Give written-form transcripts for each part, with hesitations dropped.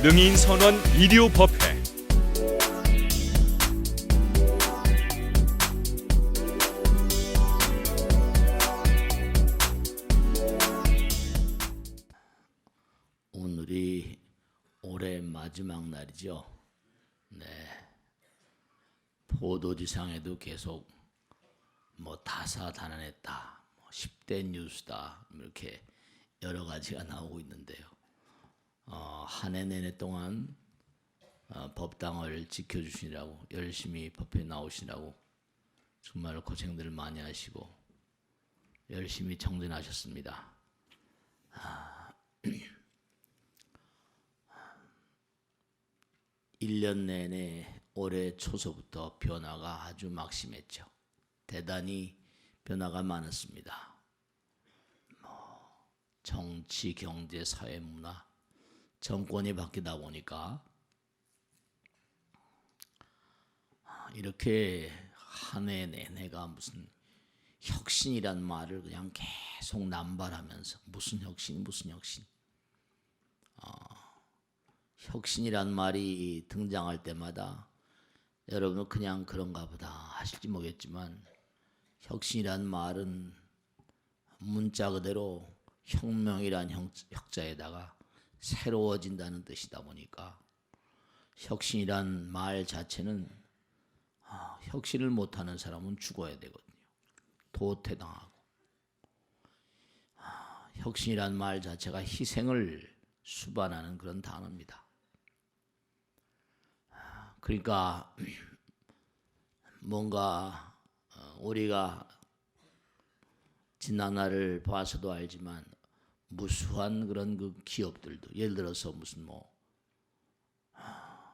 능인선원 일요법회. 오늘이 올해 마지막 날이죠. 네. 보도지상에도 계속 다사다난했다, 10대 뉴스다, 이렇게 여러 가지가 나오고 있는데요. 한 해 내내 동안 법당을 지켜주시라고 열심히 법회에 나오시라고 정말 고생들 많이 하시고 열심히 청전하셨습니다. 1년 내내 올해 초서부터 변화가 아주 막심했죠. 대단히 변화가 많았습니다. 정치, 경제, 사회, 문화, 정권이 바뀌다 보니까 이렇게 한 해 내내가 무슨 혁신이란 말을 그냥 계속 남발하면서 무슨 혁신, 혁신이란 말이 등장할 때마다 여러분은 그냥 그런가 보다 하실지 모르겠지만 혁신이란 말은 문자 그대로 혁명이란 혁자에다가 새로워진다는 뜻이다 보니까 혁신이란 말 자체는 혁신을 못하는 사람은 죽어야 되거든요. 도태당하고. 혁신이란 말 자체가 희생을 수반하는 그런 단어입니다. 그러니까 뭔가 우리가 지난날을 봐서도 알지만 무수한 그런 그 기업들도 예를 들어서 무슨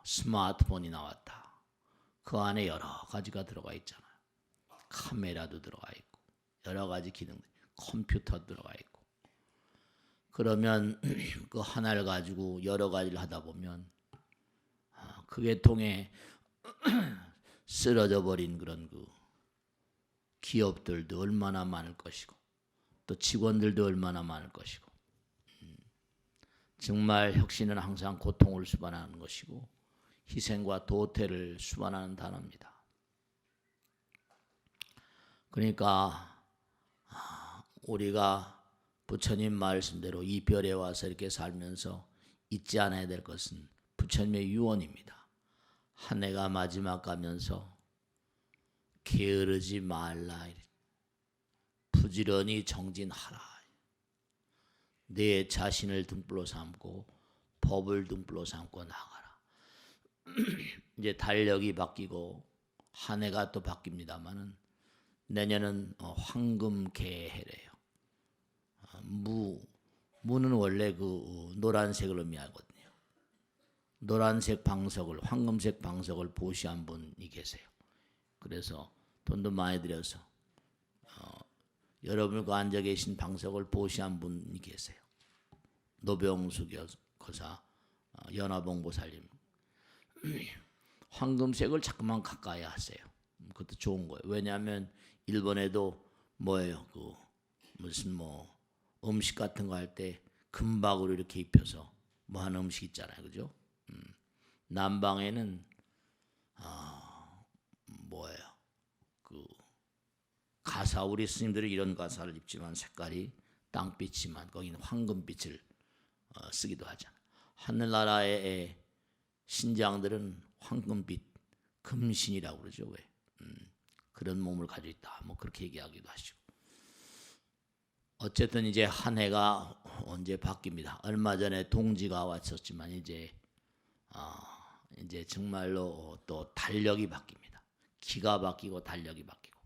스마트폰이 나왔다. 그 안에 여러 가지가 들어가 있잖아요. 카메라도 들어가 있고 여러 가지 기능, 컴퓨터도 들어가 있고. 그러면 그 하나를 가지고 여러 가지를 하다 보면 그게 통해 쓰러져 버린 그런 그 기업들도 얼마나 많을 것이고 또 직원들도 얼마나 많을 것이고 정말 혁신은 항상 고통을 수반하는 것이고 희생과 도태를 수반하는 단어입니다. 그러니까 우리가 부처님 말씀대로 이 별에 와서 이렇게 살면서 잊지 않아야 될 것은 부처님의 유언입니다. 한 해가 마지막 가면서 게으르지 말라, 부지런히 정진하라. 내 자신을 등불로 삼고 법을 등불로 삼고 나가라. 이제 달력이 바뀌고 한 해가 또 바뀝니다만은 내년은 황금개해래요. 무는 원래 그 노란색을 의미하거든요. 노란색 방석을, 황금색 방석을 보시한 분이 계세요. 그래서 돈도 많이 들여서 여러분과 앉아 계신 방석을 보시한 분이 계세요. 노병수 거사 연화봉보살님. 황금색을 자꾸만 가까이 하세요. 그것도 좋은 거예요. 왜냐하면 일본에도 그 무슨 음식 같은 거 할 때 금박으로 이렇게 입혀서 하는 음식 있잖아요, 그죠? 남방에는 그 가사, 우리 스님들이 이런 가사를 입지만 색깔이 땅빛이지만 거기는 황금빛을 쓰기도 하잖아요. 하늘나라의 신장들은 황금빛, 금신이라고 그러죠. 왜? 그런 몸을 가지고 있다. 그렇게 얘기하기도 하시고. 어쨌든 이제 한 해가 언제 바뀝니다. 얼마 전에 동지가 왔었지만 이제 정말로 또 달력이 바뀝니다. 기가 바뀌고 달력이 바뀌고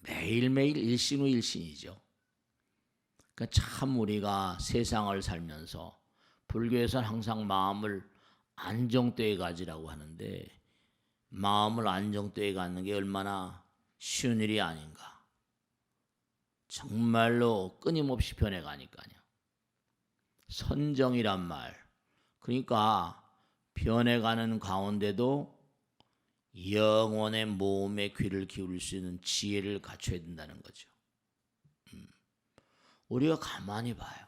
매일매일 일신 후 일신이죠. 그러니까 참 우리가 세상을 살면서 불교에서는 항상 마음을 안정되게 가지라고 하는데 마음을 안정되게 갖는 게 얼마나 쉬운 일이 아닌가. 정말로 끊임없이 변해가니까요. 선정이란 말, 그러니까 변해가는 가운데도 영혼의 모험에 귀를 기울일 수 있는 지혜를 갖춰야 된다는 거죠. 우리가 가만히 봐요.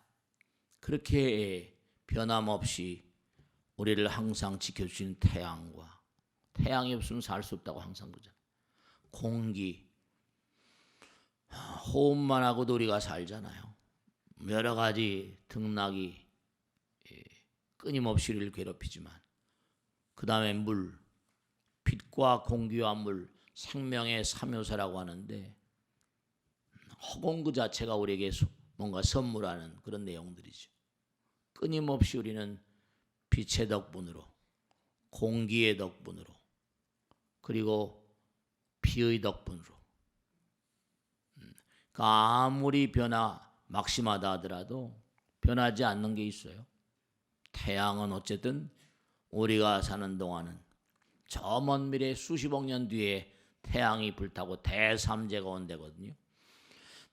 그렇게 변함없이 우리를 항상 지켜주시는 태양과, 태양이 없으면 살 수 없다고 항상 그러잖아요. 공기, 호흡만 하고도 우리가 살잖아요. 여러 가지 등락이 끊임없이 우리를 괴롭히지만, 그 다음에 물, 빛과 공기와 물, 생명의 삼요소라고 하는데, 허공 그 자체가 우리에게 뭔가 선물하는 그런 내용들이죠. 끊임없이 우리는 빛의 덕분으로, 공기의 덕분으로, 그리고 비의 덕분으로, 그러니까 아무리 막심하다 하더라도 변하지 않는 게 있어요. 태양은 어쨌든 우리가 사는 동안은 저 먼 미래 수십억 년 뒤에 태양이 불타고 대삼재가 온대거든요.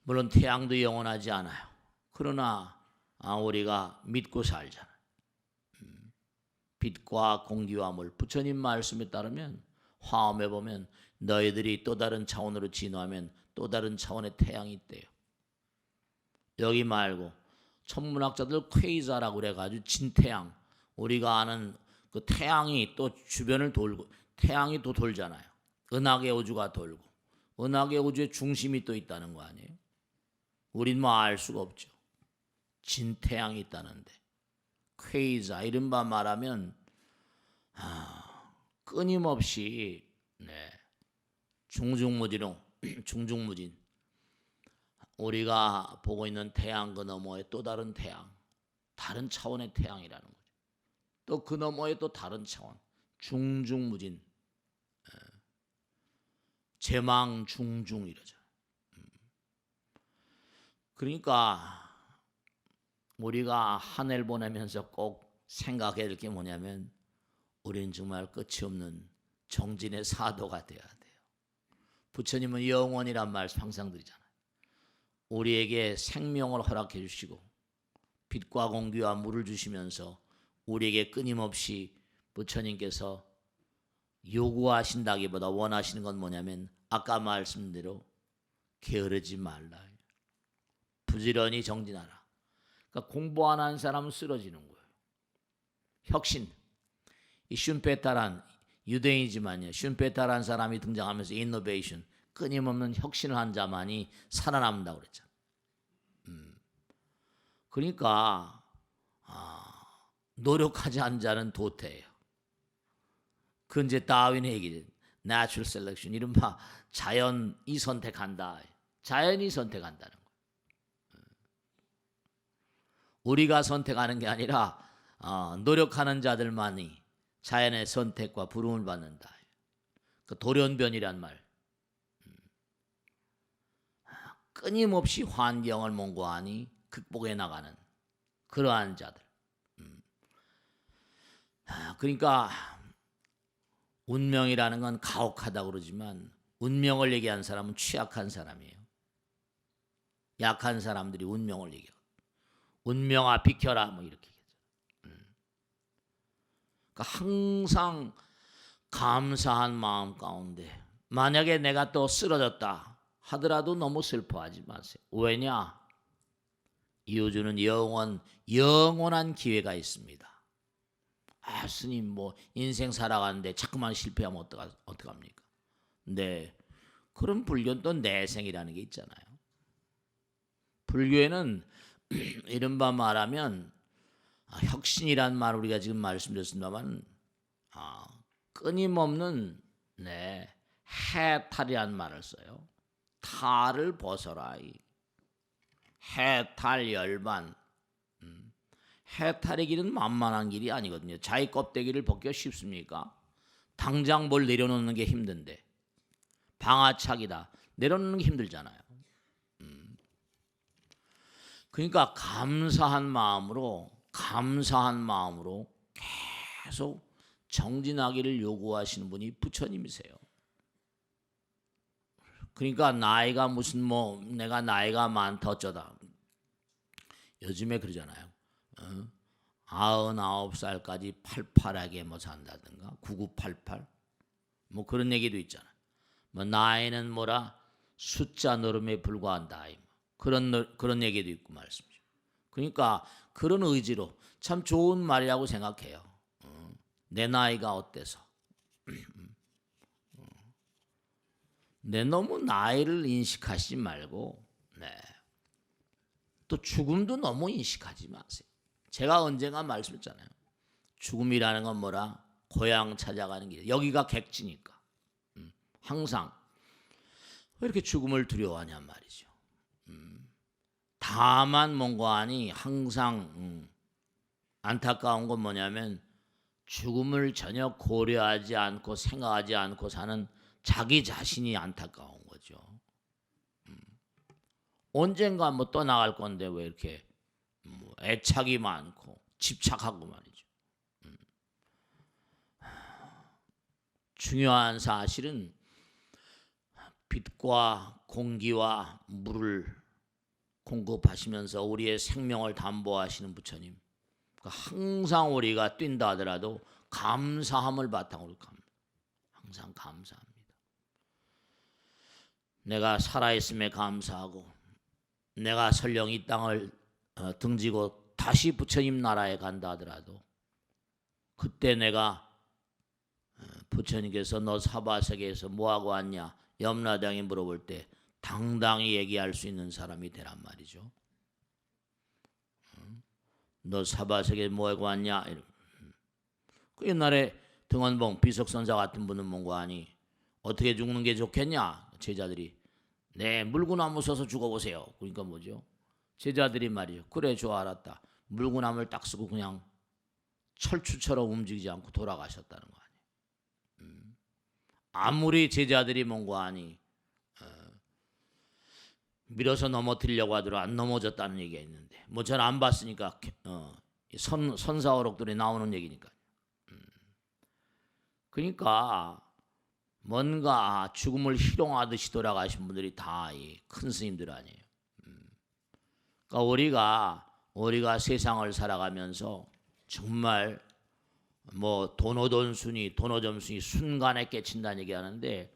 물론 태양도 영원하지 않아요. 그러나 우리가 믿고 살잖아요. 빛과 공기와 물, 부처님 말씀에 따르면 화엄에 보면 너희들이 또 다른 차원으로 진화하면 또 다른 차원의 태양이 있대요. 여기 말고 천문학자들 퀘이자라고 그래가지고 진태양, 우리가 아는 그 태양이 또 주변을 돌고, 태양이 또 돌잖아요. 은하계 우주가 돌고, 은하계 우주의 중심이 또 있다는 거 아니에요? 우린 뭐 알 수가 없죠. 진태양이 있다는데, 퀘이자 이른바 말하면 끊임없이 중중무진 우리가 보고 있는 태양 그 너머에 또 다른 태양, 다른 차원의 태양이라는 거죠. 또 그 너머에 또 다른 차원, 중중무진, 제망중중 이러죠. 그러니까 우리가 한 해를 보내면서 꼭 생각해야 될 게 뭐냐면, 우리는 정말 끝이 없는 정진의 사도가 되어야 돼요. 부처님은 영원이란 말씀 항상 드리잖아요. 우리에게 생명을 허락해 주시고 빛과 공기와 물을 주시면서 우리에게 끊임없이 부처님께서 요구하신다기보다 원하시는 건 뭐냐면, 아까 말씀대로 게으르지 말라, 부지런히 정진하라. 그러니까 공부 안 하는 사람은 쓰러지는 거예요. 혁신, 이 슌페타란 유대인이지만요, 슌페타란 사람이 등장하면서 인노베이션, 끊임없는 혁신을 한 자만이 살아남는다고 그랬잖아요. 그러니까 노력하지 않은 자는 도태예요. 그 이제 다윈의 얘기죠. Natural selection, 이른바 자연이 선택한다. 자연이 선택한다는 거예요. 우리가 선택하는 게 아니라 노력하는 자들만이 자연의 선택과 부름을 받는다. 그 돌연변이란 말. 끊임없이 환경을 mon고하니 극복해 나가는 그러한 자들. 그러니까 운명이라는 건 가혹하다고 그러지만, 운명을 얘기하는 사람은 취약한 사람이에요. 약한 사람들이 운명을 얘기하고, 운명아 비켜라 뭐 이렇게 얘기하죠. 그러니까 항상 감사한 마음 가운데, 만약에 내가 또 쓰러졌다 하더라도 너무 슬퍼하지 마세요. 왜냐? 이 우주는 영원한 기회가 있습니다. 스님 뭐 인생 살아가는데 자꾸만 실패하면 어떡합니까? 네, 그런 불교는 또 내생이라는 게 있잖아요. 불교에는 이른바 말하면 혁신이란 말 우리가 지금 말씀드렸습니다만, 끊임없는 해탈이란 말을 써요. 탈을 벗어라. 해탈 열반. 해탈의 길은 만만한 길이 아니거든요. 자기 껍데기를 벗기가 쉽습니까? 당장 뭘 내려놓는 게 힘든데, 방아착이다 내려놓는 게 힘들잖아요. 그러니까 감사한 마음으로 계속 정진하기를 요구하시는 분이 부처님이세요. 그러니까 나이가 무슨 내가 나이가 많다 어쩌다, 요즘에 그러잖아요. 99살까지 팔팔하게 산다든가 9988 그런 얘기도 있잖아요. 나이는 숫자 노름에 불과한다, 그런 얘기도 있고 말씀이죠. 그러니까 그런 의지로 참 좋은 말이라고 생각해요. 내 나이가 어때서? 내 너무 나이를 인식하지 말고, 네. 또 죽음도 너무 인식하지 마세요. 제가 언젠가 말씀했잖아요. 죽음이라는 건 뭐라? 고향 찾아가는 길. 여기가 객지니까. 항상 왜 이렇게 죽음을 두려워하냔 말이죠. 다만 뭔가 하니 항상 안타까운 건 뭐냐면 죽음을 전혀 고려하지 않고 생각하지 않고 사는 자기 자신이 안타까운 거죠. 언젠가 뭐 떠나갈 건데 왜 이렇게 애착이 많고 집착하고 말이죠. 중요한 사실은 빛과 공기와 물을 공급하시면서 우리의 생명을 담보하시는 부처님, 항상 우리가 뛴다 하더라도 감사함을 바탕으로 갑니다. 항상 감사합니다. 내가 살아있음에 감사하고 내가 설령 이 땅을 등지고 다시 부처님 나라에 간다 하더라도 그때 내가 부처님께서 너 사바세계에서 뭐하고 왔냐 염라대왕이 물어볼 때 당당히 얘기할 수 있는 사람이 되란 말이죠. 너 사바세계에 뭐하고 왔냐? 그 옛날에 등원봉 비석선사 같은 분은 뭔가 하니 어떻게 죽는 게 좋겠냐? 제자들이 네 물구나무 서서 죽어보세요. 그러니까 뭐죠? 제자들이 말이죠. 그래 좋아 알았다. 물구나무를 딱 쓰고 그냥 철추처럼 움직이지 않고 돌아가셨다는 거 아니에요. 아무리 제자들이 뭔가 하니 밀어서 넘어뜨리려고 하더라도 안 넘어졌다는 얘기가 있는데 뭐 전 안 봤으니까 선사어록들이 나오는 얘기니까. 그러니까 뭔가 죽음을 희롱하듯이 돌아가신 분들이 다 큰 스님들 아니에요. 그러니까 우리가 세상을 살아가면서 정말 뭐 도노돈순이 도노점순이 순간에 깨친다는 얘기하는데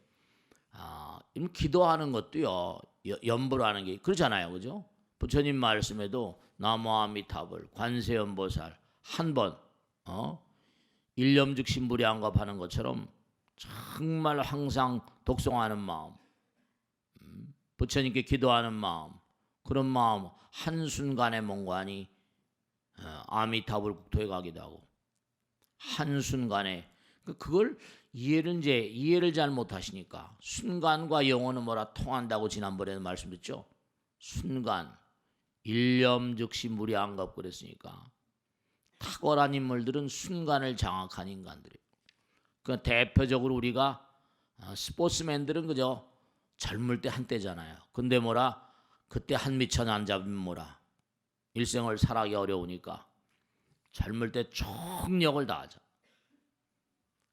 기도하는 것도요 염불하는 게 그렇잖아요, 그죠? 부처님 말씀에도 나무아미타불 관세음보살 한 번 일념즉신불양겁하는 것처럼 정말 항상 독송하는 마음, 부처님께 기도하는 마음, 그런 마음 한순간에 뭔가니 아미타불 국토에 가기도 하고 한순간에 그걸 이해를 잘 못하시니까 순간과 영혼은 뭐라 통한다고 지난번에는 말씀드렸죠. 순간 일념즉시 무량겁 그랬으니까 탁월한 인물들은 순간을 장악한 인간들이에요. 그 대표적으로 우리가 스포츠맨들은 그저 젊을 때 한때잖아요. 근데 뭐라 그때 한 미천 안 잡으면 뭐라 일생을 살아가기 어려우니까 젊을 때 총력을 다하자.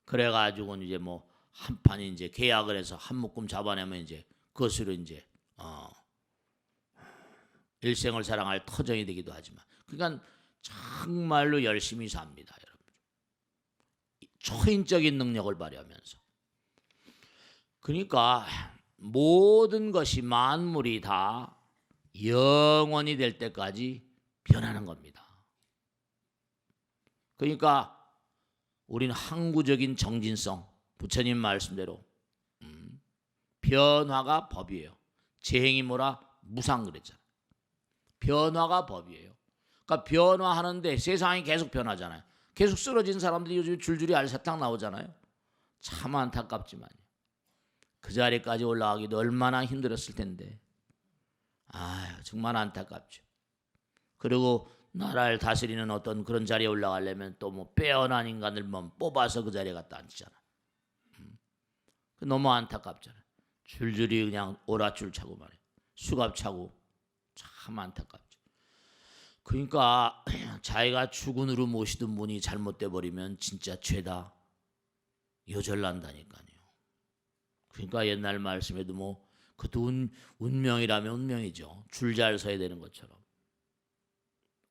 그래가지고 이제 뭐 한 판 이제 계약을 해서 한 묶음 잡아내면 이제 그것으로 이제 일생을 사랑할 터전이 되기도 하지만 그러니까 정말로 열심히 삽니다, 여러분. 초인적인 능력을 발휘하면서. 그러니까 모든 것이 만물이 다 영원히 될 때까지 변하는 겁니다. 그러니까 우리는 항구적인 정진성, 부처님 말씀대로 변화가 법이에요. 재행이 뭐라? 무상 그랬잖아요. 변화가 법이에요. 그러니까 변화하는데 세상이 계속 변하잖아요. 계속 쓰러진 사람들이 요즘 줄줄이 알사탕 나오잖아요. 참 안타깝지만요. 그 자리까지 올라가기도 얼마나 힘들었을 텐데. 정말 안타깝죠. 그리고 나라를 다스리는 어떤 그런 자리에 올라가려면 또 뭐 빼어난 인간을 뽑아서 그 자리에 갖다 앉히잖아. 너무 안타깝잖아요. 줄줄이 그냥 오랏줄 차고 말이에요. 수갑 차고 참 안타깝죠. 그러니까 자기가 주군으로 모시던 분이 잘못돼 버리면 진짜 죄다 요절난다니까요. 그러니까 옛날 말씀에도 뭐 그것도 운명이라면 운명이죠. 줄 잘 서야 되는 것처럼.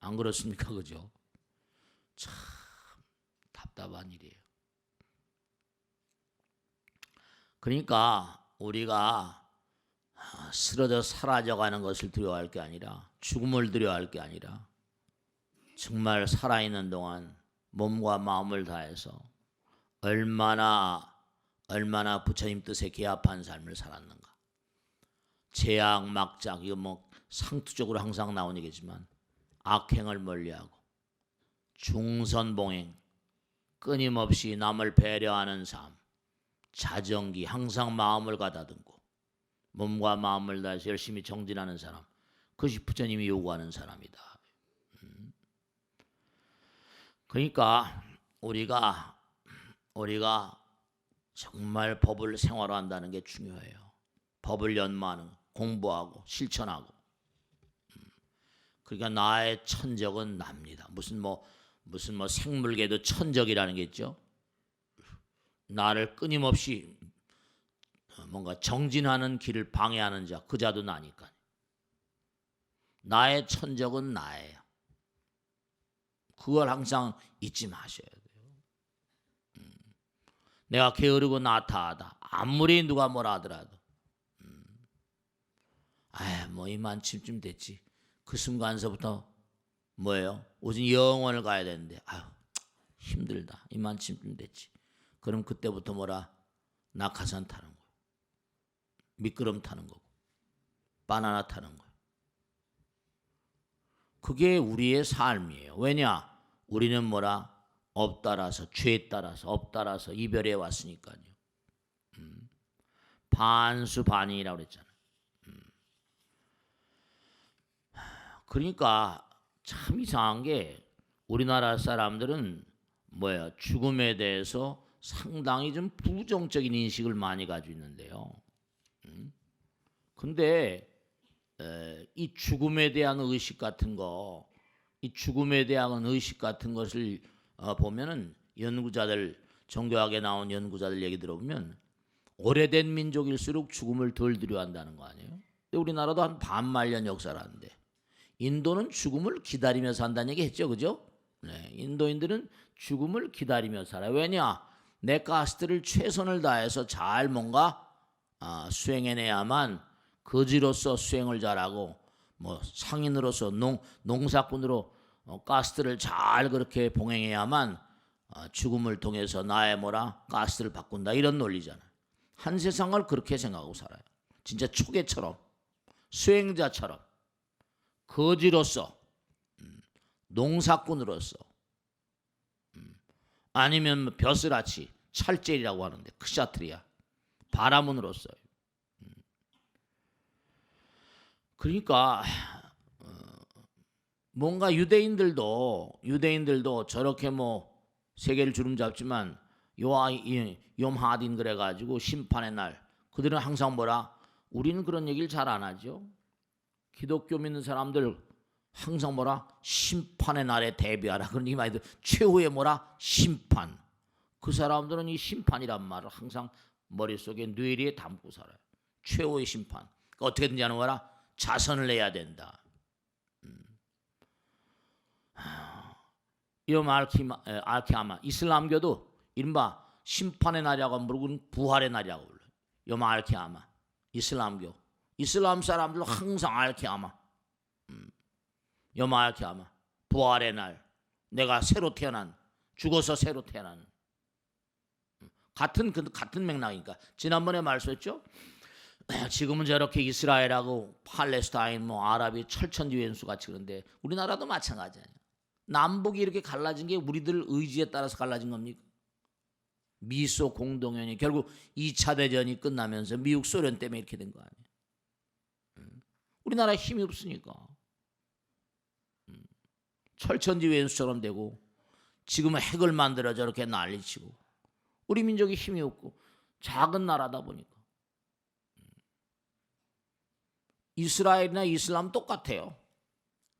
안 그렇습니까? 그죠? 참 답답한 일이에요. 그러니까 우리가 쓰러져 사라져가는 것을 두려워할 게 아니라 죽음을 두려워할 게 아니라 정말 살아있는 동안 몸과 마음을 다해서 얼마나 부처님 뜻에 개합한 삶을 살았는가. 제약 막장 이거 뭐 상투적으로 항상 나오는 얘기지만 악행을 멀리하고 중선봉행, 끊임없이 남을 배려하는 삶, 자정기 항상 마음을 가다듬고 몸과 마음을 다해서 열심히 정진하는 사람, 그것이 부처님이 요구하는 사람이다. 그러니까 우리가 정말 법을 생활한다는 게 중요해요. 법을 연마하는, 공부하고 실천하고. 그러니까 나의 천적은 납니다. 무슨 뭐 생물계도 천적이라는 게 있죠. 나를 끊임없이 뭔가 정진하는 길을 방해하는 자, 그 자도 나니까. 나의 천적은 나예요. 그걸 항상 잊지 마셔야 돼요. 내가 게으르고 나타하다. 아무리 누가 뭐라 하더라도 뭐 이만쯤 됐지. 그 순간서부터 뭐예요? 오직 영원을 가야 되는데 힘들다. 이만쯤 됐지. 그럼 그때부터 뭐라? 낙하산 타는 거예요. 미끄럼 타는 거고 바나나 타는 거예요. 그게 우리의 삶이에요. 왜냐? 우리는 뭐라? 업 따라서, 죄 따라서, 업 따라서 이별해 왔으니까요. 반수반이라고 그랬잖아요. 그러니까 참 이상한 게 우리나라 사람들은 뭐야? 죽음에 대해서 상당히 좀 부정적인 인식을 많이 가지고 있는데요. 근데 이 죽음에 대한 의식 같은 거, 이 죽음에 대한 의식 같은 것을 보면은 연구자들, 종교학에 나온 연구자들 얘기 들어보면 오래된 민족일수록 죽음을 덜 두려워한다는 거 아니에요? 근데 우리나라도 한 반말년 역사라는데 인도는 죽음을 기다리며 산다는 얘기 했죠, 그죠? 네, 인도인들은 죽음을 기다리며 살아요. 왜냐? 내 가스트를 최선을 다해서 잘 뭔가 수행해내야만 거지로서 수행을 잘하고 뭐 상인으로서 농사꾼으로 가스트를 잘 그렇게 봉행해야만 죽음을 통해서 나의 뭐라 가스트를 바꾼다 이런 논리잖아요. 한 세상을 그렇게 생각하고 살아요. 진짜 초계처럼 수행자처럼 거지로서 농사꾼으로서 아니면 벼슬아치 찰젤이라고 하는데 크샤트리아 바라문으로서. 그러니까 뭔가 유대인들도 저렇게 뭐 세계를 주름잡지만 욤 하딘 그래가지고 심판의 날 그들은 항상 뭐라? 우리는 그런 얘기를 잘 안 하죠. 기독교 믿는 사람들 항상 뭐라? 심판의 날에 대비하라. 그런 얘기 많이 들어요. 최후의 뭐라? 심판. 그 사람들은 이 심판이란 말을 항상 머릿속에 뇌리에 담고 살아요. 최후의 심판. 그러니까 어떻게든지 하는 거라? 자선을 내야 된다. 욤 알키아마 이슬람교도 이른바 심판의 날이라고 부르고 부활의 날이라고 불러요. 욤 알키아마 이슬람교. 이슬람 사람들도 항상 알키아마 욤 알키아마 부활의 날. 내가 새로 태어난 죽어서 새로 태어나는 같은 맥락이니까 지난번에 말씀했죠. 지금은 저렇게 이스라엘하고 팔레스타인 뭐 아랍이 철천지왼수 같이 그런데 우리나라도 마찬가지예요. 남북이 이렇게 갈라진 게 우리들 의지에 따라서 갈라진 겁니까? 미소 공동연이 결국 2차 대전이 끝나면서 미국 소련 때문에 이렇게 된 거 아니에요. 우리나라에 힘이 없으니까 철천지왼수처럼 되고 지금은 핵을 만들어 저렇게 난리치고 우리 민족이 힘이 없고 작은 나라다 보니까 이스라엘이나 이슬람 똑같아요.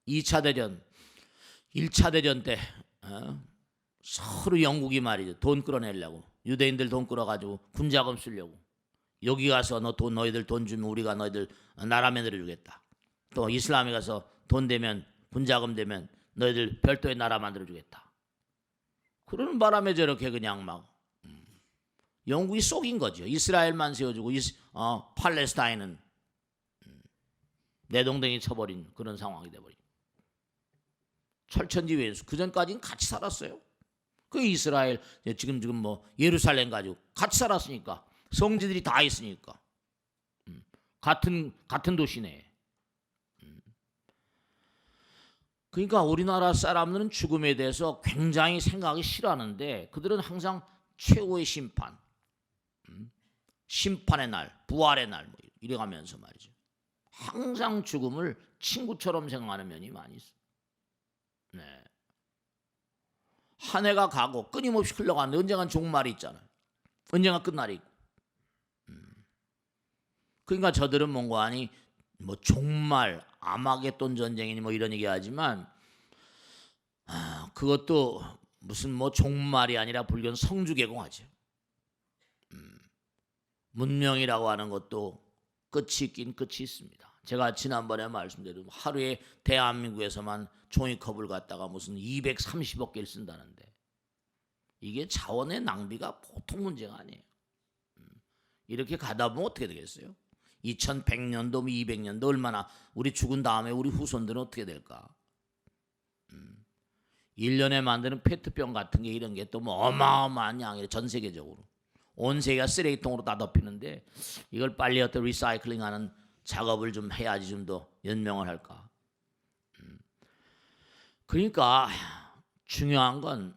2차 대전, 1차 대전 때 서로 영국이 말이죠. 돈 끌어내려고 유대인들 돈 끌어가지고 군자금 쓰려고 여기 가서 너희들 돈 주면 우리가 너희들 나라 만들어주겠다. 또 이슬람에 가서 돈 되면 군자금 되면 너희들 별도의 나라 만들어주겠다. 그러는 바람에 저렇게 그냥 막 영국이 속인 거죠. 이스라엘만 세워주고 팔레스타인은 내동댕이 쳐버린 그런 상황이 돼버린. 철천지 왼수. 그 전까지는 같이 살았어요. 그 이스라엘 지금 뭐 예루살렘 가지고 같이 살았으니까 성지들이 다 있으니까 같은 도시네. 그러니까 우리나라 사람들은 죽음에 대해서 굉장히 생각하기 싫어하는데 그들은 항상 최후의 심판, 심판의 날, 부활의 날 뭐 이래가면서 말이죠. 항상 죽음을 친구처럼 생각하는 면이 많이 있어요. 네. 한 해가 가고 끊임없이 흘러가는데 언젠간 종말이 있잖아요. 언젠가 끝날이 있고. 그러니까 저들은 뭔가 아니 뭐 종말, 아마겟돈 전쟁이니 뭐 이런 얘기하지만 그것도 무슨 뭐 종말이 아니라 불교는 성주개공하죠. 문명이라고 하는 것도 끝이 있긴 끝이 있습니다. 제가 지난번에 말씀드린 하루에 대한민국에서만 종이컵을 갖다가 무슨 230억 개를 쓴다는데 이게 자원의 낭비가 보통 문제가 아니에요. 이렇게 가다 보면 어떻게 되겠어요? 2100년도, 200년도 얼마나 우리 죽은 다음에 우리 후손들은 어떻게 될까? 1년에 만드는 페트병 같은 게 이런 게 또 뭐 어마어마한 양이래. 전 세계적으로. 온 세계가 쓰레기통으로 다 덮이는데 이걸 빨리 어떤 리사이클링하는 작업을 좀 해야지 좀 더 연명을 할까. 그러니까 중요한 건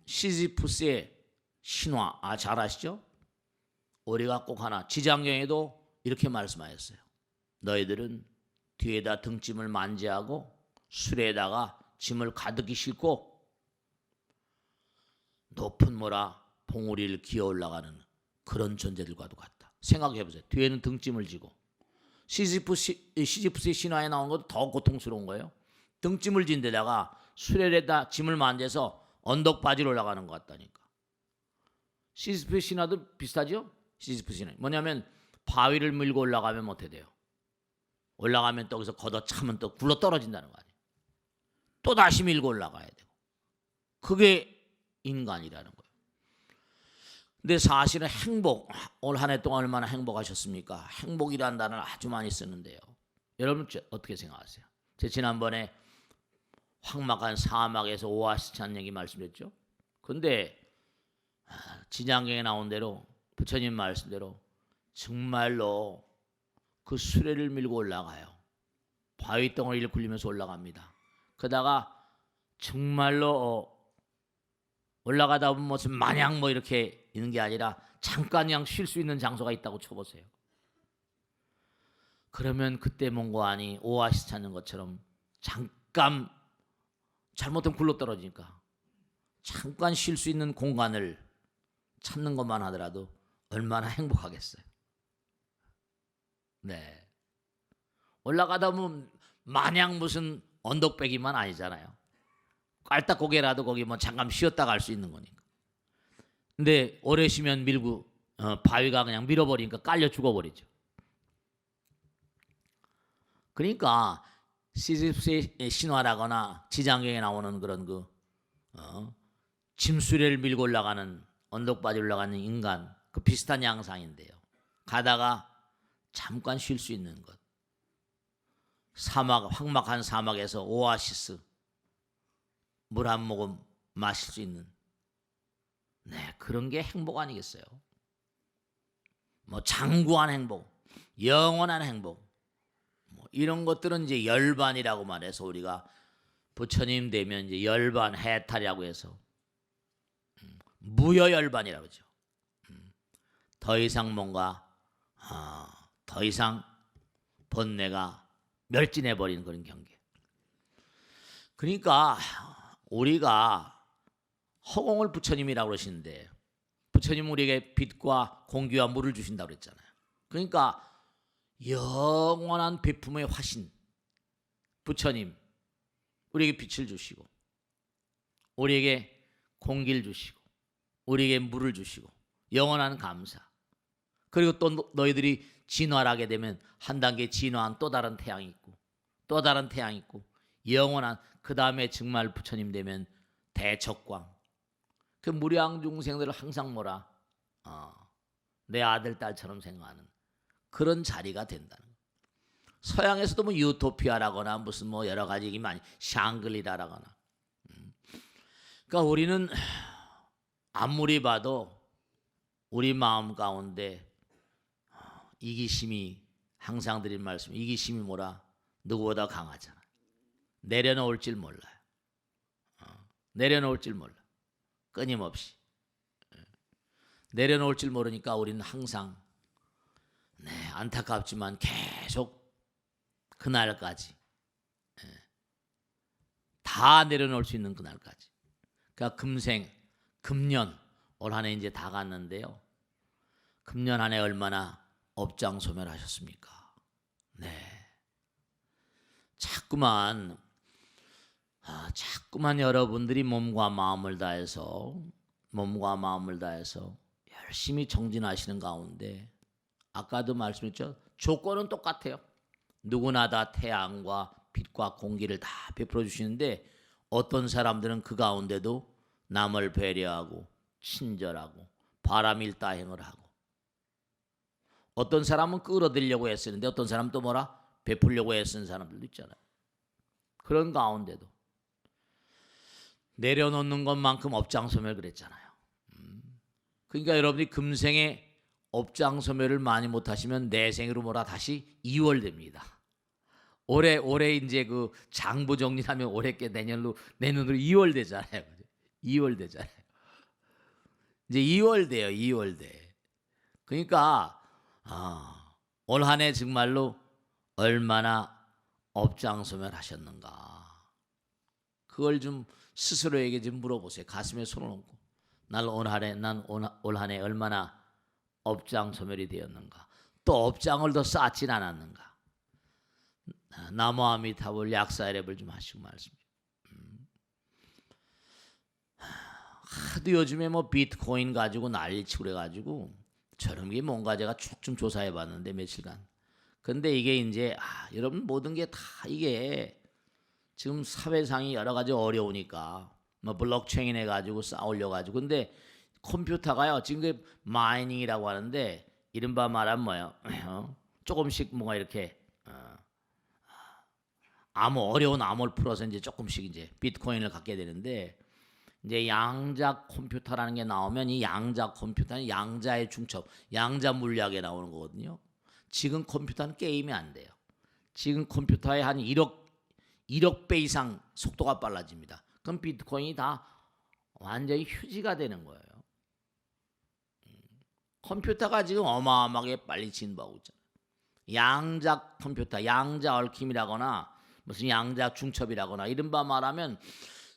시지푸스의 신화. 잘 아시죠? 우리가 꼭 하나 지장경에도 이렇게 말씀하셨어요. 너희들은 뒤에다 등짐을 만지하고 수레에다가 짐을 가득히 싣고 높은 모라 봉우리를 기어 올라가는 그런 존재들과도 같다. 생각해 보세요. 뒤에는 등짐을 지고 시지푸스의 신화에 나온 것도 더 고통스러운 거예요. 등짐을 진 데다가 수레에다 짐을 만져서 언덕바지로 올라가는 것 같다니까. 시지푸스의 신화도 비슷하죠? 시지푸스 신화 뭐냐면 바위를 밀고 올라가면 어떻게 돼요? 올라가면 또 거기서 걷어차면 또 굴러 떨어진다는 거 아니에요. 또 다시 밀고 올라가야 되고. 그게 인간이라는 거예요. 근데 사실은 행복, 올 한 해 동안 얼마나 행복하셨습니까? 행복이라는 단어를 아주 많이 쓰는데요. 여러분 어떻게 생각하세요? 제가 지난번에 황막한 사막에서 오아시스 찾는 얘기 말씀드렸죠. 근데 지장경에 나온 대로 부처님 말씀대로 정말로 그 수레를 밀고 올라가요. 바위 덩어리를 굴리면서 올라갑니다. 그러다가 정말로 올라가다 보면 무슨 마냥 뭐 이렇게 있는 게 아니라 잠깐 그냥 쉴 수 있는 장소가 있다고 쳐보세요. 그러면 그때 뭔가 아니 오아시스 찾는 것처럼 잠깐 잘못하면 굴러 떨어지니까 잠깐 쉴 수 있는 공간을 찾는 것만 하더라도 얼마나 행복하겠어요. 네. 올라가다 보면 마냥 무슨 언덕배기만 아니잖아요. 깔딱고개라도 거기 뭐 잠깐 쉬었다 갈 수 있는 거니까. 근데 오래 쉬면 밀고 바위가 그냥 밀어버리니까 깔려 죽어버리죠. 그러니까 시지프스의 신화라거나 지장경에 나오는 그런 짐수레를 밀고 올라가는 언덕바지 올라가는 인간 그 비슷한 양상인데요. 가다가 잠깐 쉴 수 있는 것. 사막 황막한 사막에서 오아시스 물 한 모금 마실 수 있는 그런 게 행복 아니겠어요? 뭐 장구한 행복, 영원한 행복 뭐 이런 것들은 이제 열반이라고 말해서 우리가 부처님 되면 이제 열반 해탈이라고 해서 무여열반이라고 그러죠. 더 이상 뭔가 더 이상 번뇌가 멸진해버리는 그런 경계. 그러니까 우리가 허공을 부처님이라고 그러시는데 부처님 우리에게 빛과 공기와 물을 주신다고 그랬잖아요. 그러니까 영원한 베품의 화신 부처님 우리에게 빛을 주시고 우리에게 공기를 주시고 우리에게 물을 주시고 영원한 감사. 그리고 또 너희들이 진화하게 되면 한 단계 진화한 또 다른 태양이 있고 또 다른 태양이 있고 영원한 그 다음에 정말 부처님 되면 대적광. 그 무량 중생들을 항상 뭐라 내 아들 딸처럼 생각하는 그런 자리가 된다는 거예요. 서양에서도 뭐 유토피아라거나 무슨 뭐 여러 가지 많이 샹글리라라거나 그러니까 우리는 아무리 봐도 우리 마음 가운데 이기심이, 항상 드린 말씀, 이기심이 뭐라? 누구보다 강하잖아. 내려놓을 줄 몰라요. 내려놓을 줄 몰라. 끊임없이. 내려놓을 줄 모르니까 우리는 항상 안타깝지만 계속 그날까지 다 내려놓을 수 있는 그날까지. 그러니까 금생, 금년, 올 한 해 이제 다 갔는데요. 금년 한 해 얼마나 업장소멸하셨습니까? 네. 자꾸만 여러분들이 몸과 마음을 다해서 열심히 정진하시는 가운데 아까도 말씀했죠. 조건은 똑같아요. 누구나 다 태양과 빛과 공기를 다 베풀어 주시는데 어떤 사람들은 그 가운데도 남을 배려하고 친절하고 바람일다행을 하고, 어떤 사람은 끌어들이려고 애쓰는데 어떤 사람은 또 뭐라? 베풀려고 애쓰는 사람들도 있잖아요. 그런 가운데도 내려놓는 것만큼 업장소멸 그랬잖아요. 그러니까 여러분이 금생에 업장소멸을 많이 못하시면 내생으로 뭐라 다시 이월됩니다. 올해 이제 그 장부 정리하면 올해께 내년으로 2월 되잖아요. 2월 되잖아요. 이제 2월 돼요. 2월 돼. 그러니까 올 한 해 정말로 얼마나 업장소멸 하셨는가. 그걸 좀 스스로에게 좀 물어보세요. 가슴에 손을 얹고 난 올 한 해 얼마나 업장소멸이 되었는가. 또 업장을 더 쌓진 않았는가. 나무아미타불 약사랩을 좀 하시고 말씀. 하도 요즘에 뭐 비트코인 가지고 난리치고 그래가지고 저런 게 뭔가 제가 쭉 좀 조사해봤는데 며칠간. 근데 이게 이제 여러분 모든 게 다 이게 지금 사회상이 여러 가지 어려우니까 뭐 블록체인 해가지고 싸우려가지고, 근데 컴퓨터가요 지금 그 마이닝이라고 하는데 이른바 말하면 뭐예요? 조금씩 뭔가 이렇게 어려운 암호를 풀어서 이제 조금씩 이제 비트코인을 갖게 되는데, 이제 양자 컴퓨터라는 게 나오면 이 양자 컴퓨터는 양자의 중첩, 양자 물리학에 나오는 거거든요. 지금 컴퓨터는 게임이 안 돼요. 지금 컴퓨터의 한 1억 배 이상 속도가 빨라집니다. 그럼 비트코인이 다 완전히 휴지가 되는 거예요. 컴퓨터가 지금 어마어마하게 빨리 진보하고 있잖아요. 양자 컴퓨터, 양자 얽힘이라거나 무슨 양자 중첩이라거나 이른바 말하면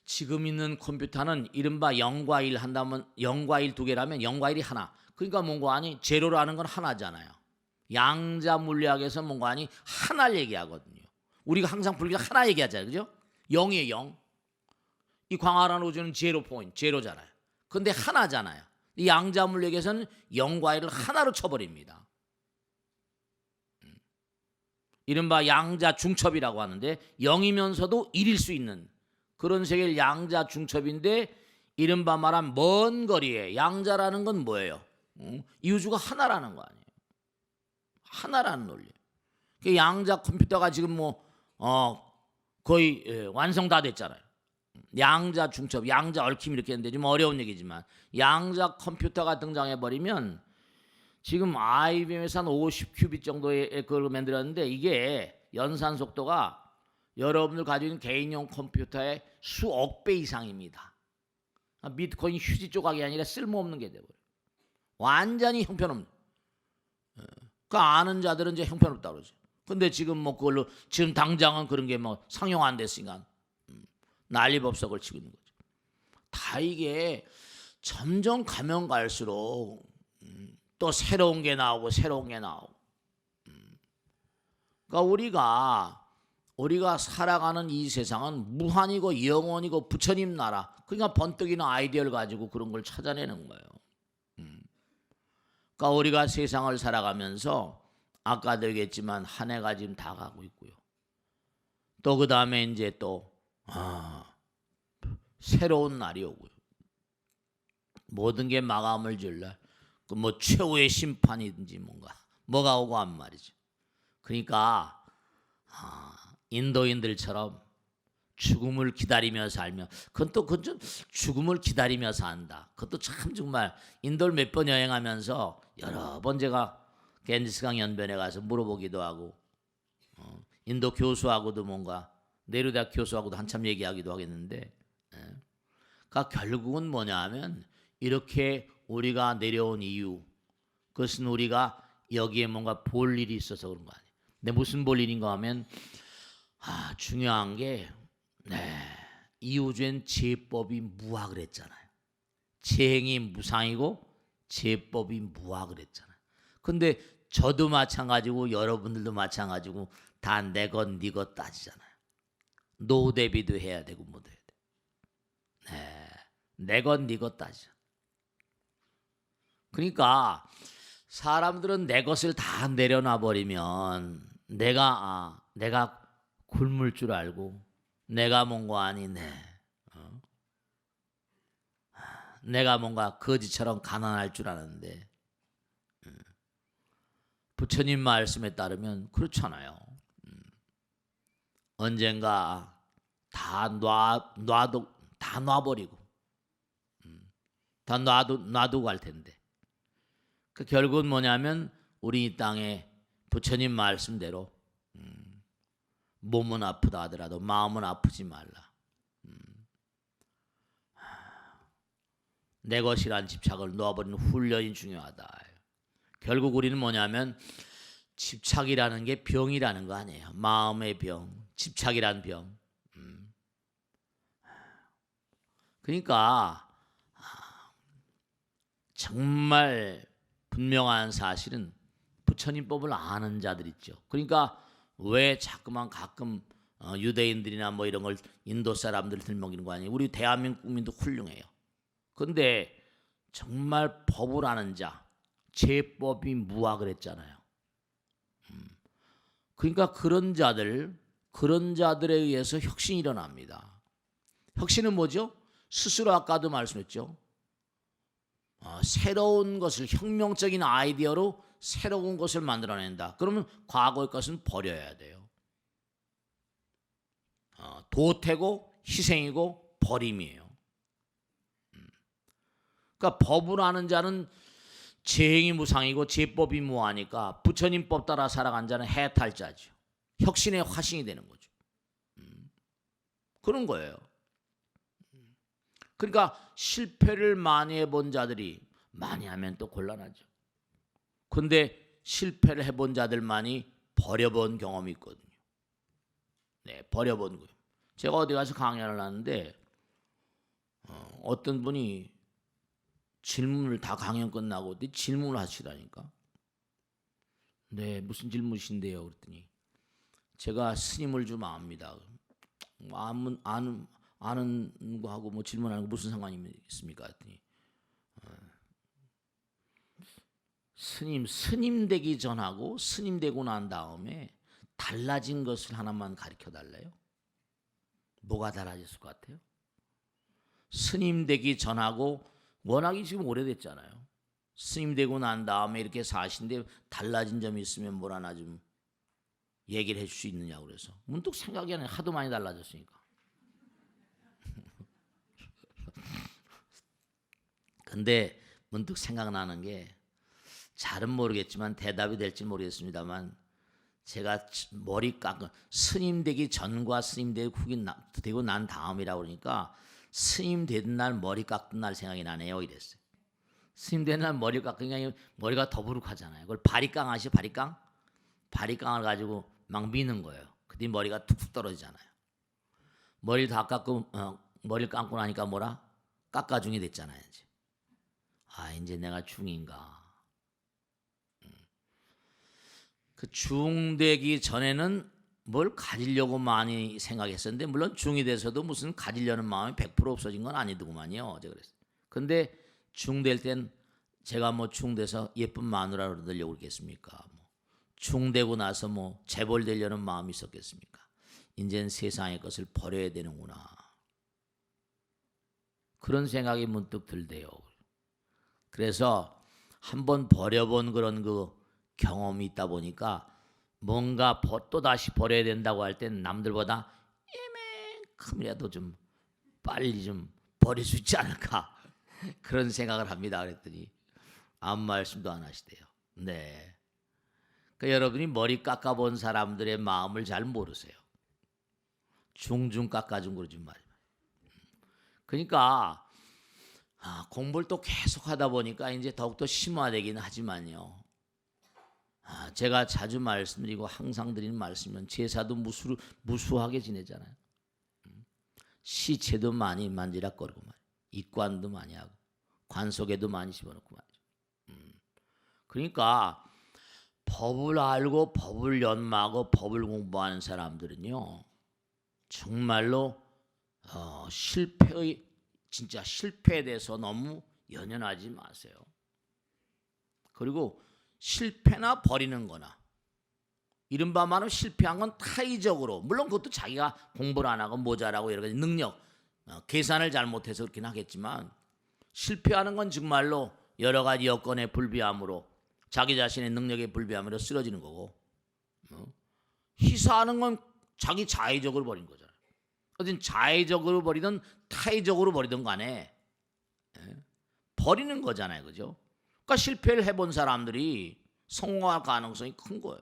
지금 있는 컴퓨터는 이른바 0과 1 한다면 0과 1 두 개라면 0과 1이 하나. 그러니까 뭔가 아니 제로라는 건 하나잖아요. 양자 물리학에서 뭔가 아니 하나를 얘기하거든요. 우리가 항상 불교에서 하나 얘기하잖아요. 그죠? 0이에요. 0. 이 광활한 우주는 제로 포인트, 제로잖아요. 근데 하나잖아요. 이 양자 물리학에서는 0과 1을 하나로 쳐버립니다. 이른바 양자 중첩이라고 하는데 0이면서도 1일 수 있는 그런 세계를 양자 중첩인데, 이른바 말한 먼 거리에 양자라는 건 뭐예요? 이 우주가 하나라는 거 아니에요. 하나라는 논리. 양자 컴퓨터가 지금 뭐 거의 완성 다 됐잖아요. 양자 중첩, 양자 얽힘 이렇게 했는데 좀 어려운 얘기지만 양자 컴퓨터가 등장해 버리면 지금 IBM에서 한 50큐빗 정도의 그걸 만들었는데 이게 연산 속도가 여러분들 가지고 있는 개인용 컴퓨터의 수억 배 이상입니다. 비트코인 휴지 조각이 아니라 쓸모없는 게 돼버려요. 완전히 형편없는. 그 아는 자들은 이제 형편없다고 그러죠. 근데 지금 뭐 그걸로 지금 당장은 그런 게 뭐 상용 안 됐으니까 난리법석을 치고 있는 거죠. 다 이게 점점 가면 갈수록 또 새로운 게 나오고 새로운 게 나오고. 그러니까 우리가 살아가는 이 세상은 무한이고 영원이고 부처님 나라. 그러니까 번뜩이는 아이디어를 가지고 그런 걸 찾아내는 거예요. 그러니까 우리가 세상을 살아가면서 아까도 얘기했지만 한 해가 지금 다 가고 있고요. 또 그 다음에 이제 또 새로운 날이 오고요. 모든 게 마감을 줄 날. 그 뭐 최후의 심판이든지 뭐가 오고 한 말이죠. 그러니까 인도인들처럼 죽음을 기다리며 살며, 그건 좀 죽음을 기다리며 산다. 그것도 참 정말 인도를 몇 번 여행하면서 여러 번 제가 겐지스강 연변에 가서 물어보기도 하고, 인도 교수하고도 뭔가 네루대학 교수하고도 한참 얘기하기도 하겠는데, 그러니까 결국은 뭐냐면 이렇게 우리가 내려온 이유, 그것은 우리가 여기에 뭔가 볼 일이 있어서 그런 거 아니에요. 근데 무슨 볼 일인가 하면 중요한 게 이 우주엔 제법이 무하 그랬잖아요. 제행이 무상이고 제법이 무하 그랬잖아요. 근데 저도 마찬가지고 여러분들도 마찬가지고 다 내 것 네 것 따지잖아요. 노후 대비도 해야 되고 뭐도 해야 돼. 내 것 네 것 따지잖아. 그러니까 사람들은 내 것을 다 내려놔 버리면 내가 굶을 줄 알고 내가 뭔가 아니네. 내가 뭔가 거지처럼 가난할 줄 아는데 부처님 말씀에 따르면 그렇잖아요. 언젠가 다 놔버리고 다 놔두고 갈 텐데 그 결국은 뭐냐면 우리 이 땅에 부처님 말씀대로 몸은 아프다 하더라도 마음은 아프지 말라. 내 것이란 집착을 놓아버리는 훈련이 중요하다. 결국 우리는 뭐냐면 집착이라는 게 병이라는 거 아니에요. 마음의 병, 집착이란 병. 그러니까 정말 분명한 사실은 부처님 법을 아는 자들 있죠. 그러니까 왜 자꾸만 가끔 유대인들이나 뭐 이런 걸 인도 사람들 들먹이는 거 아니에요. 우리 대한민국 국민도 훌륭해요. 그런데 정말 법을 아는 자, 제법이 무하 그랬잖아요. 그러니까 그런 자들에 의해서 혁신이 일어납니다. 혁신은 뭐죠? 스스로 아까도 말씀했죠. 새로운 것을 혁명적인 아이디어로 새로운 것을 만들어낸다. 그러면 과거의 것은 버려야 돼요. 도태고 희생이고 버림이에요. 그러니까 법을 아는 자는 제행이 무상이고 제법이 무하니까 부처님 법 따라 살아간 자는 해탈자죠. 혁신의 화신이 되는 거죠. 그런 거예요. 그러니까 실패를 많이 해본 자들이 많이 하면 또 곤란하죠. 근데 실패를 해본 자들만이 버려본 경험이 있거든요. 버려본 거예요. 제가 어디 가서 강연을 하는데 어떤 분이 질문을 다 강연 끝나고 질문을 하시라니까. 네, 무슨 질문이신데요? 그랬더니 제가 스님을 좀 압니다. 아는 거하고 뭐 질문하는 거 무슨 상관이 있습니까? 했더니 스님 되기 전하고 스님 되고 난 다음에 달라진 것을 하나만 가르쳐 달래요. 뭐가 달라졌을 것 같아요? 스님 되기 전하고 워낙에 지금 오래됐잖아요. 스님 되고 난 다음에 이렇게 사신데 달라진 점이 있으면 뭘 하나 좀 얘기를 해줄 수 있느냐고 그래서 문득 생각이 안 나요. 하도 많이 달라졌으니까. 근데 문득 생각나는 게 잘은 모르겠지만 대답이 될지 모르겠습니다만 제가 머리 깎은 스님 되기 전과 스님 되고 난 다음이라고 그러니까 스님 되던 날 머리 깎던 날 생각이 나네요 이랬어요. 스님 되는 날 머리 깎으니까 머리가 더부룩하잖아요. 그걸 바리깡 아시죠? 바리깡을 가지고 막 미는 거예요. 그때 머리가 툭툭 떨어지잖아요. 머리를 다 깎고 머리를 감고 나니까 뭐라? 깎아중이 됐잖아요. 이제 내가 중인가. 그 중되기 전에는 뭘 가지려고 많이 생각했었는데 물론 중이 돼서도 무슨 가지려는 마음이 100% 없어진 건 아니더구만요. 제가 그랬어요. 근데 중될 땐 제가 뭐 중돼서 예쁜 마누라로 되려고 그랬겠습니까? 중되고 나서 뭐 재벌 되려는 마음이 있었겠습니까? 이제는 세상의 것을 버려야 되는구나. 그런 생각이 문득 들대요. 그래서 한번 버려본 그런 그 경험이 있다 보니까 뭔가 또 다시 버려야 된다고 할 땐 남들보다 조금이라도 좀 빨리 좀 버릴 수 있지 않을까 그런 생각을 합니다. 그랬더니 아무 말씀도 안 하시대요. 네. 그러니까 여러분이 머리 깎아본 사람들의 마음을 잘 모르세요. 중중 깎아준 거지 말이에요. 그러니까 공부를 또 계속 하다 보니까 이제 더욱더 심화되긴 하지만요. 제가 자주 말씀드리고 항상 드리는 말씀은 제사도 무수하게 지내잖아요. 시체도 많이 만지락거리고 말이에요. 입관도 많이 하고 관속에도 많이 집어넣고 말이죠. 그러니까 법을 알고 법을 연마하고 법을 공부하는 사람들은요. 정말로 진짜 실패에 대해서 너무 연연하지 마세요. 그리고 실패나 버리는 거나 이른바 말하면 실패한 건 타의적으로, 물론 그것도 자기가 공부를 안 하고 모자라고 여러 가지 능력, 계산을 잘못해서 그렇긴 하겠지만, 실패하는 건 정말로 여러 가지 여건의 불비함으로, 자기 자신의 능력의 불비함으로 쓰러지는 거고, 희사하는 건 자기 자의적으로 버린 거잖아요. 어쨌든 자의적으로 버리든 타의적으로 버리든 간에 버리는 거잖아요. 그죠? 그러니까 실패를 해본 사람들이 성공할 가능성이 큰 거예요.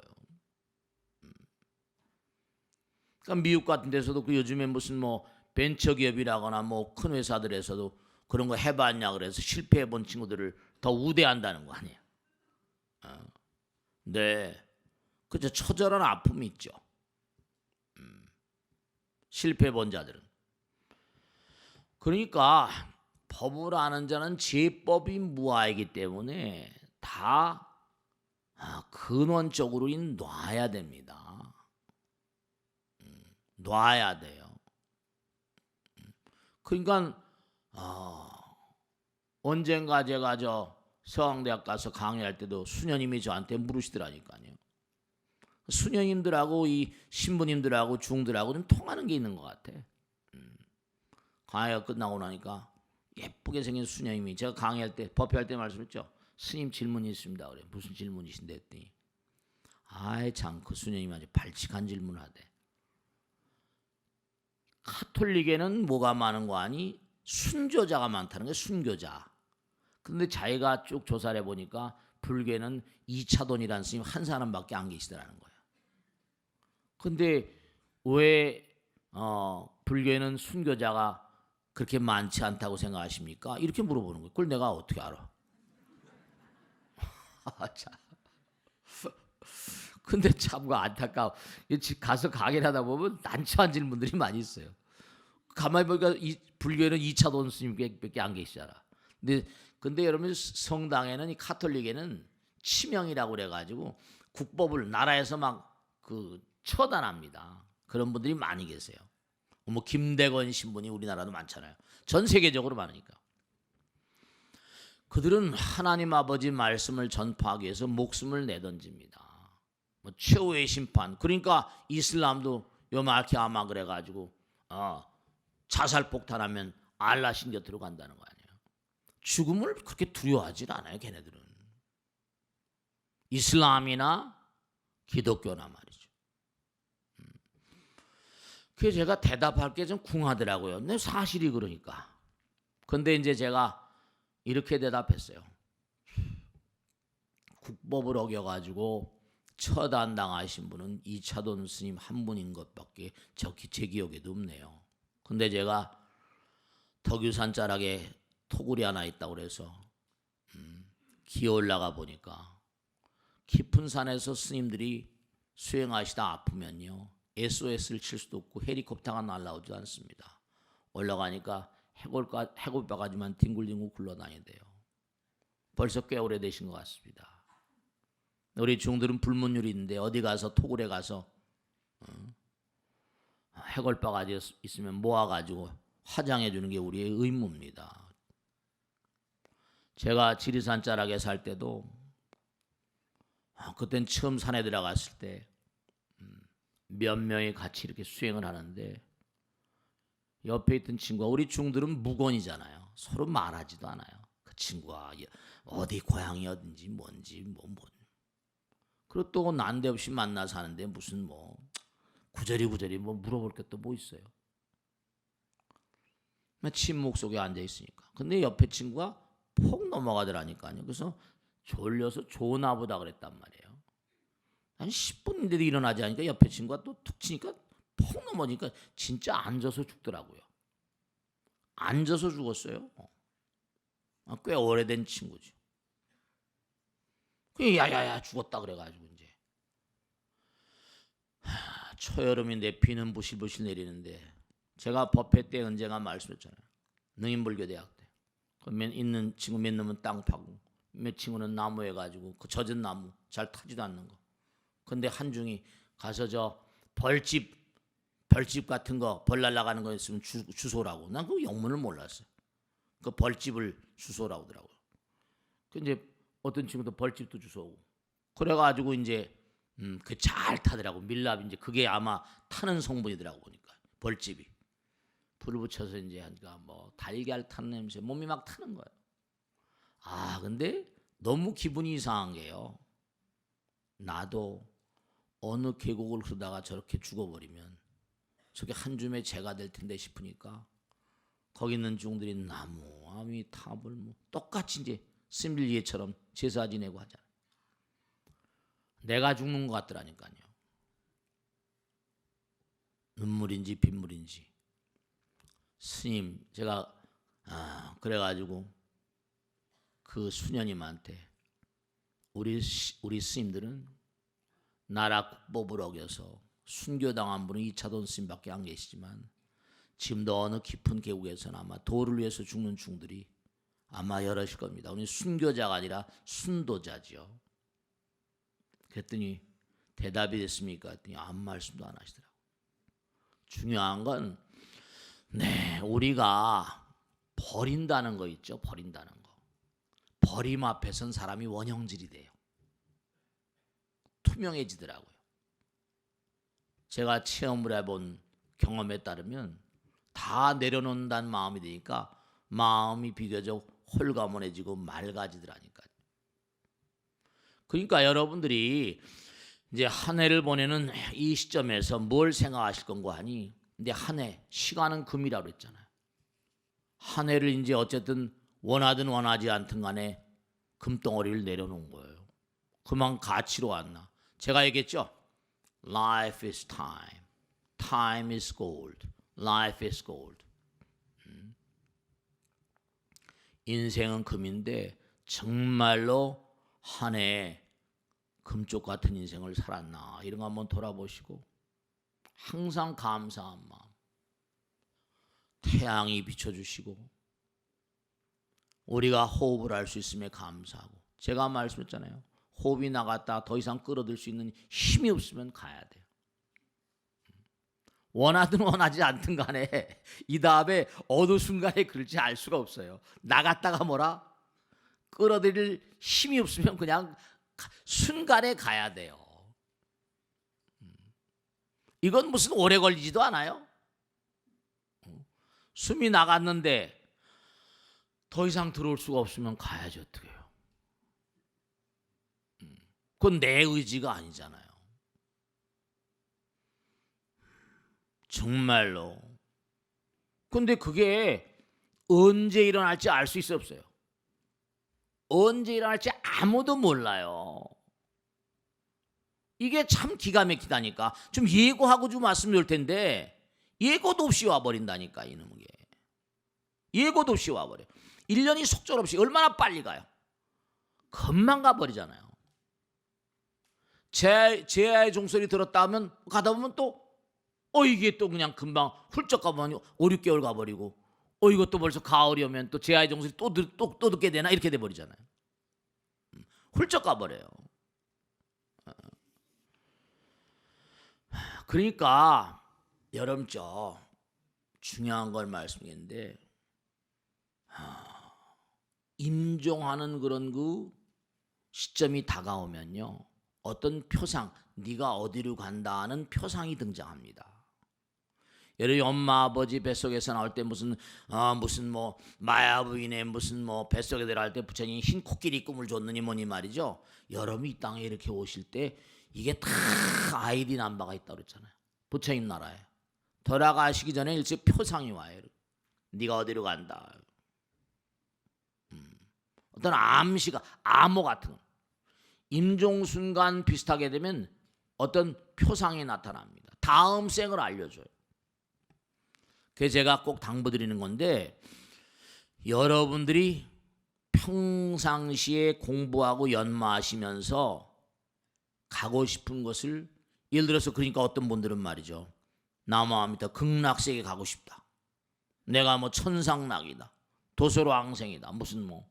그러니까 미국 같은 데서도 그 요즘에 무슨 뭐 벤처기업이라거나 뭐 큰 회사들에서도 그런 거 해봤냐 그래서 실패해본 친구들을 더 우대한다는 거 아니에요. 네, 그저 처절한 아픔이 있죠. 실패해본 자들은. 그러니까 법을 아는 자는 제법이 무아이기 때문에 다 근원적으로 놔야 됩니다. 놔야 돼요. 그러니까 언젠가 제가 서강대학 가서 강의할 때도 수녀님이 저한테 물으시더라니까요. 수녀님들하고 이 신부님들하고 중들하고 좀 통하는 게 있는 것 같아. 강의가 끝나고 나니까 예쁘게 생긴 수녀님이, 제가 강의할 때 법회할 때 말씀했죠. 스님 질문이 있습니다. 그래. 무슨 질문이신데 했더니 아이 참 그 수녀님이 아주 발칙한 질문을 하대. 카톨릭에는 뭐가 많은 거 아니? 순교자가 많다는 거예요. 순교자. 근데 자기가 쭉 조사를 해보니까 불교에는 이차돈이라는 스님 한 사람밖에 안 계시더라는 거예요. 근데 왜 불교에는 순교자가 그렇게 많지 않다고 생각하십니까? 이렇게 물어보는 거예요. 그걸 내가 어떻게 알아? 근데 참 안타까워. 가서 강의를 하다 보면 난처한 질문들이 많이 있어요. 가만히 보니까 불교에는 2차돈 스님밖에 안 계시잖아. 근데 여러분 성당에는, 이 카톨릭에는 치명이라고 그래가지고 국법을 나라에서 막 처단합니다. 그런 분들이 많이 계세요. 뭐 김대건 신분이 우리나라도 많잖아요. 전 세계적으로 많으니까. 그들은 하나님 아버지 말씀을 전파하기 위해서 목숨을 내던집니다. 뭐 최후의 심판. 그러니까 이슬람도 요말키 아마 그래가지고 자살 폭탄하면 알라 신 곁으로 간다는 거 아니에요. 죽음을 그렇게 두려워하지 않아요. 걔네들은. 이슬람이나 기독교나 말이죠. 그래서 제가 대답할 게 좀 궁하더라고요. 근데 사실이 그러니까. 근데 이제 제가 이렇게 대답했어요. 국법을 어겨가지고 처단당하신 분은 이차돈 스님 한 분인 것밖에 제 기억에도 없네요. 근데 제가 덕유산 자락에 토굴이 하나 있다고 그래서 기어 올라가 보니까 깊은 산에서 스님들이 수행하시다 아프면요, SOS를 칠 수도 없고 헬리콥터가 날아오지 않습니다. 올라가니까 해골바가지만 뒹굴뒹굴 굴러다니대요. 벌써 꽤 오래되신 것 같습니다. 우리 중들은 불문율이 있는데 어디 가서 토굴에 가서 해골바가지 있으면 모아가지고 화장해 주는 게 우리의 의무입니다. 제가 지리산 자락에 살 때도 그땐 처음 산에 들어갔을 때 몇 명이 같이 이렇게 수행을 하는데 옆에 있던 친구가, 우리 중들은 무건이잖아요. 서로 말하지도 않아요. 그 친구가 어디 고향이 어딘지 뭔지 그리고 또 난데없이 만나 사는데 무슨 구저리 뭐 물어볼 게 또 뭐 있어요. 침묵 속에 앉아 있으니까. 근데 옆에 친구가 폭 넘어가더라니까요. 그래서 졸려서 조나 보다 그랬단 말이에요. 한 10분인데도 일어나지 않으니까 옆에 친구가 또 툭 치니까 폭 넘어지니까 진짜 앉아서 죽더라고요. 앉아서 죽었어요. 꽤 오래된 친구죠. 그 야야야 죽었다 그래가지고 이제 초여름인데 비는 부실부실 내리는데 제가 법회 때 언젠가 말씀했잖아요. 능인불교대학 때. 있는 친구 몇 놈은 땅 파고 몇 친구는 나무 해가지고 그 젖은 나무 잘 타지도 않는 거. 근데 한중이 가서 저 벌집 같은 거 벌 날아가는 거 있으면 주소라고. 난 그 영문을 몰랐어요. 그 벌집을 주소라고 하더라고요. 그 이제 어떤 친구도 벌집도 주소고. 그래가지고 이제 그 잘 타더라고. 밀랍 이제 그게 아마 타는 성분이더라고 보니까 벌집이. 불을 붙여서 이제 하니까 뭐 달걀 타는 냄새 몸이 막 타는 거예요. 아 근데 너무 기분이 이상한 게요. 나도 어느 계곡을 흐르다가 저렇게 죽어버리면 저게 한 줌의 재가 될 텐데 싶으니까 거기 있는 중들이 나무, 아미, 탑을 뭐 똑같이 이제 스밀리에처럼 제사 지내고 하잖아요. 내가 죽는 것 같더라니까요. 눈물인지 빗물인지. 스님 제가 그래가지고 그 수녀님한테 우리 스님들은 나라 국법을 어겨서 순교당한 분은 이차돈 스님밖에 안 계시지만 지금도 어느 깊은 계곡에서는 아마 도를 위해서 죽는 중들이 아마 여럿일 겁니다. 우리 순교자가 아니라 순도자죠. 그랬더니 대답이 됐습니까? 했더니 아무 말씀도 안 하시더라고요. 중요한 건 우리가 버린다는 거 있죠. 버린다는 거. 버림 앞에선 사람이 원형질이 돼요. 투명해지더라고요. 제가 체험을 해본 경험에 따르면 다 내려놓는다는 마음이 되니까 마음이 비교적 홀가분해지고 맑아지더라니까요. 그러니까 여러분들이 이제 한 해를 보내는 이 시점에서 뭘 생각하실 건고 하니 근데 한 해, 시간은 금이라고 했잖아요. 한 해를 이제 어쨌든 원하든 원하지 않든 간에 금덩어리를 내려놓은 거예요. 그만 가치로 왔나. 제가 얘기했죠. Life is time. Time is gold. Life is gold. 인생은 금인데 정말로 한 해 금쪽 같은 인생을 살았나 이런 거 한번 돌아보시고 항상 감사한 마음. 태양이 비춰주시고 우리가 호흡을 할 수 있음에 감사하고 제가 말씀했잖아요. 호흡이 나갔다 더 이상 끌어들 수 있는 힘이 없으면 가야 돼요. 원하든 원하지 않든 간에 이 다음에 어느 순간에 그럴지 알 수가 없어요. 나갔다가 뭐라? 끌어들일 힘이 없으면 그냥 순간에 가야 돼요. 이건 무슨 오래 걸리지도 않아요. 숨이 나갔는데 더 이상 들어올 수가 없으면 가야지 어떻게 해요. 그건 내 의지가 아니잖아요. 정말로. 근데 그게 언제 일어날지 알 수 있어요 없어요? 언제 일어날지 아무도 몰라요. 이게 참 기가 막히다니까. 좀 예고하고 좀 왔으면 좋을 텐데 예고도 없이 와버린다니까 이놈의 게. 예고도 없이 와버려. 1년이 속절없이 얼마나 빨리 가요. 금방 가버리잖아요. 제아의 종소리 들었다 하면 가다 보면 또 이게 또 그냥 금방 훌쩍 가보면 5, 6개월 가버리고 이것도 벌써 가을이 오면 또 제아의 종소리 또 듣게 되나 이렇게 돼버리잖아요. 훌쩍 가버려요. 그러니까 여름죠. 중요한 걸 말씀드리는데 임종하는 그런 그 시점이 다가오면요. 어떤 표상, 네가 어디로 간다는 표상이 등장합니다. 예를 들어 엄마 아버지 뱃속에서 나올 때 무슨 뭐 마야부인의 무슨 뭐 뱃속에 들어갈 때 부처님이 흰 코끼리 꿈을 줬느니 뭐니 말이죠. 여러분이 이 땅에 이렇게 오실 때 이게 다 아이디 남바가 있다고 그랬잖아요. 부처님 나라에 돌아가시기 전에 일찍 표상이 와요. 네가 어디로 간다. 어떤 암시가 암호 같은 거. 임종순간 비슷하게 되면 어떤 표상이 나타납니다. 다음 생을 알려줘요. 그래서 제가 꼭 당부드리는 건데 여러분들이 평상시에 공부하고 연마하시면서 가고 싶은 것을 예를 들어서 그러니까 어떤 분들은 말이죠. 나무합니다. 극락세계 가고 싶다. 내가 뭐 천상락이다. 도솔왕생이다. 무슨 뭐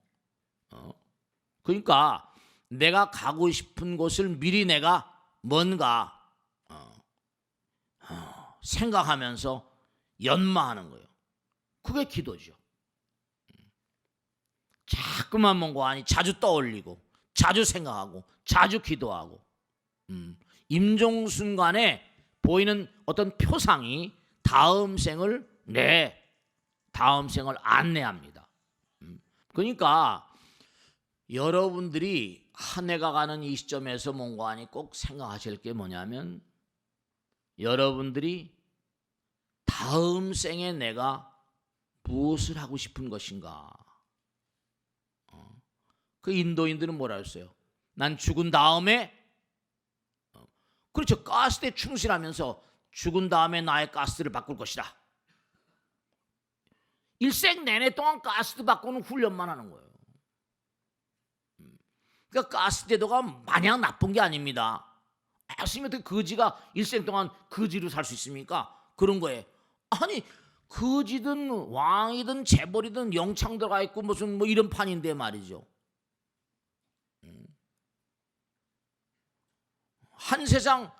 그러니까 내가 가고 싶은 곳을 미리 내가 뭔가 생각하면서 연마하는 거예요. 그게 기도죠. 자꾸만 뭔가 아니 자주 떠올리고 자주 생각하고 자주 기도하고 임종순간에 보이는 어떤 표상이 다음 생을 안내합니다. 그러니까 여러분들이 한 해가 가는 이 시점에서 뭔가 아니 꼭 생각하실 게 뭐냐면 여러분들이 다음 생에 내가 무엇을 하고 싶은 것인가. 그 인도인들은 뭐라 했어요? 난 죽은 다음에 그렇죠. 가스대에 충실하면서 죽은 다음에 나의 가스를 바꿀 것이다. 일생 내내 동안 가스도 바꾸는 훈련만 하는 거예요. 그러니까 가스 제도가 마냥 나쁜 게 아닙니다. 스님 어떻게 거지가 일생 동안 거지로 살 수 있습니까? 그런 거예요. 아니 거지든 왕이든 재벌이든 영창 들어가 있고 무슨 뭐 이런 판인데 말이죠. 한 세상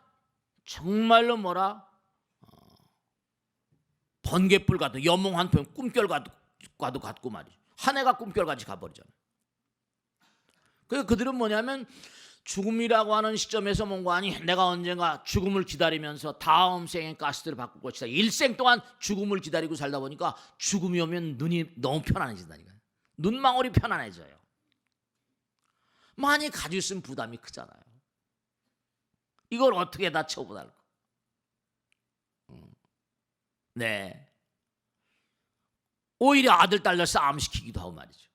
정말로 뭐라 번개불 같은 연몽 한 편 꿈결과도 같고 말이죠. 한 해가 꿈결같이 가버리잖아요. 그래서 그들은 뭐냐면 죽음이라고 하는 시점에서 뭔가 아니 내가 언젠가 죽음을 기다리면서 다음 생에 가스들을 바꿀 것이다. 일생 동안 죽음을 기다리고 살다 보니까 죽음이 오면 눈이 너무 편안해진다니까요. 눈망울이 편안해져요. 많이 가지고 있으면 부담이 크잖아요. 이걸 어떻게 다 처분할까? 네. 오히려 아들 딸들 싸움시키기도 하고 말이죠.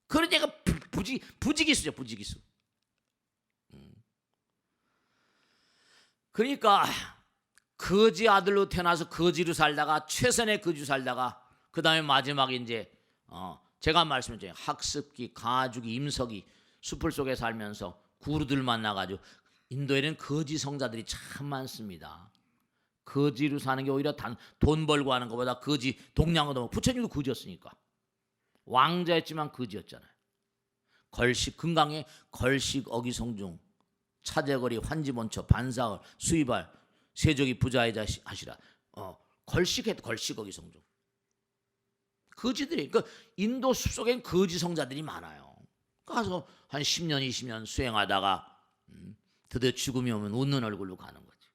그런 얘가 부지기수죠. 부지기수. 그러니까 거지 아들로 태어나서 거지로 살다가 최선의 거지로 살다가 그 다음에 마지막에 이제 제가 말씀드린 학습기, 가죽이, 임석이 숲을 속에 살면서 구루들 만나가지고 인도에는 거지 성자들이 참 많습니다. 거지로 사는 게 오히려 돈 벌고 하는 것보다 거지 동양어도 부처님도 거지였으니까 왕자였지만 거지였잖아요. 걸식 금강에 걸식 어기성중 차제거리 환지본처 반사을 수이발 세족이 부자이자 하시라. 걸식했 걸식 어기성중 거지들이 그러니까 인도 숲속엔 거지 성자들이 많아요. 가서 한 10년 20년 수행하다가 드디어 죽음이 오면 웃는 얼굴로 가는 거지.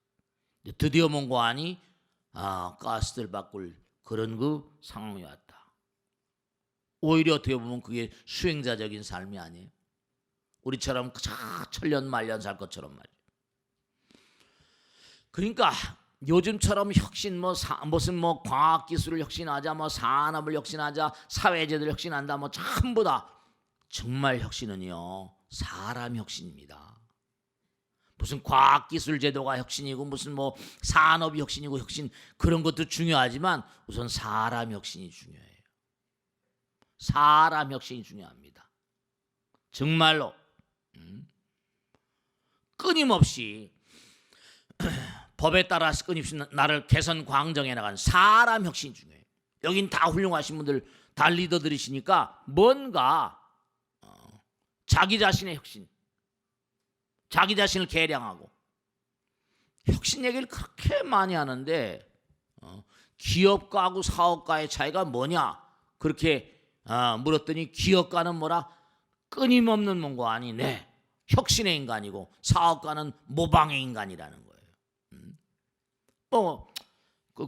드디어 뭔가 하니 가스를 바꿀 그런 그 상황이 왔다. 오히려 어떻게 보면 그게 수행자적인 삶이 아니에요. 우리처럼 천년 만년 살 것처럼 말이에요. 그러니까 요즘처럼 혁신 무슨 과학 기술을 혁신하자 산업을 혁신하자 사회제도를 혁신한다 전부 다 정말 혁신은요 사람 혁신입니다. 무슨 과학기술 제도가 혁신이고 무슨 산업이 혁신이고 혁신 그런 것도 중요하지만 우선 사람 혁신이 중요해요. 사람 혁신이 중요합니다. 정말로 끊임없이 법에 따라서 끊임없이 나를 개선 광정해 나가는 사람 혁신이 중요해요. 여긴 다 훌륭하신 분들 다 리더들이시니까 뭔가 자기 자신의 혁신 자기 자신을 개량하고 혁신 얘기를 그렇게 많이 하는데 기업가하고 사업가의 차이가 뭐냐 그렇게 물었더니 기업가는 뭐라 끊임없는 뭔가 아니네 혁신의 인간이고 사업가는 모방의 인간이라는 거예요.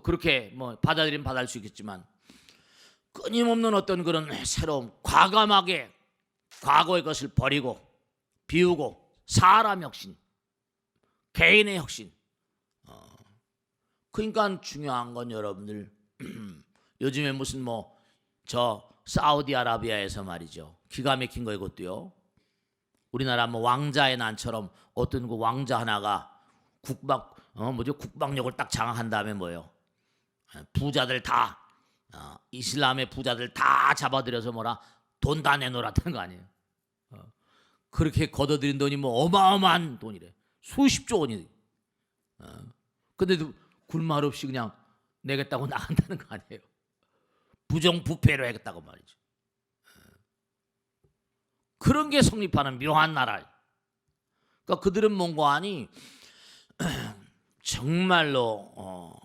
그렇게 받아들이면 받아들일 수 있겠지만 끊임없는 어떤 그런 새로운 과감하게 과거의 것을 버리고 비우고 사람 혁신, 개인의 혁신. 그러니까 중요한 건 여러분들 요즘에 무슨 뭐 저 사우디아라비아에서 말이죠. 기가 막힌 거 이것도요. 우리나라 뭐 왕자의 난처럼 어떤 그 왕자 하나가 국방력을 딱 장악한 다음에 뭐예요? 부자들 다 이슬람의 부자들 다 잡아들여서 뭐라 돈 다 내놓으라는 거 아니에요? 그렇게 걷어들인 돈이 뭐 어마어마한 돈이래. 수십조 원이. 근데도 굴말 없이 그냥 내겠다고 나간다는 거 아니에요? 부정부패로 하겠다고 말이죠. 그런 게 성립하는 묘한 나라. 그러니까 그들은 뭔가 하니 정말로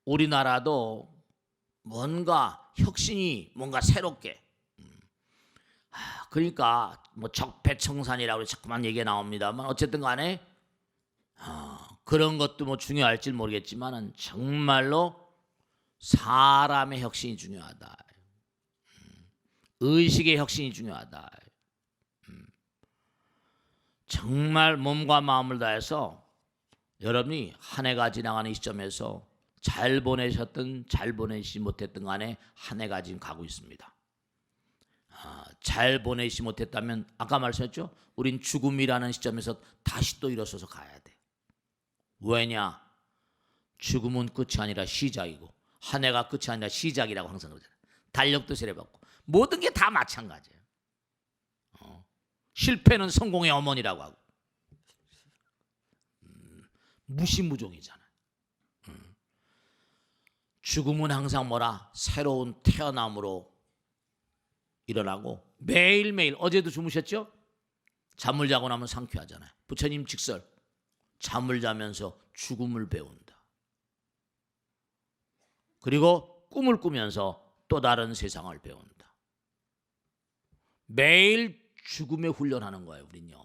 우리나라도 뭔가 혁신이 뭔가 새롭게 그러니까 뭐 적폐청산이라고 자꾸만 얘기가 나옵니다만 어쨌든 간에 그런 것도 뭐 중요할지 모르겠지만은 정말로 사람의 혁신이 중요하다. 의식의 혁신이 중요하다. 정말 몸과 마음을 다해서 여러분이 한 해가 지나가는 시점에서 잘 보내셨든 잘 보내시지 못했든 간에 한 해가 지금 가고 있습니다. 잘 보내시지 못했다면 아까 말씀했죠? 우린 죽음이라는 시점에서 다시 또 일어서서 가야 돼. 왜냐? 죽음은 끝이 아니라 시작이고 한 해가 끝이 아니라 시작이라고 항상 그러잖아요. 달력도 세례받고 모든 게 다 마찬가지예요. 실패는 성공의 어머니라고 하고 무시무종이잖아요. 죽음은 항상 뭐라 새로운 태어남으로 일어나고 매일매일 어제도 주무셨죠? 잠을 자고 나면 상쾌하잖아요. 부처님 직설 잠을 자면서 죽음을 배운다. 그리고 꿈을 꾸면서 또 다른 세상을 배운다. 매일 죽음에 훈련하는 거예요. 우린요.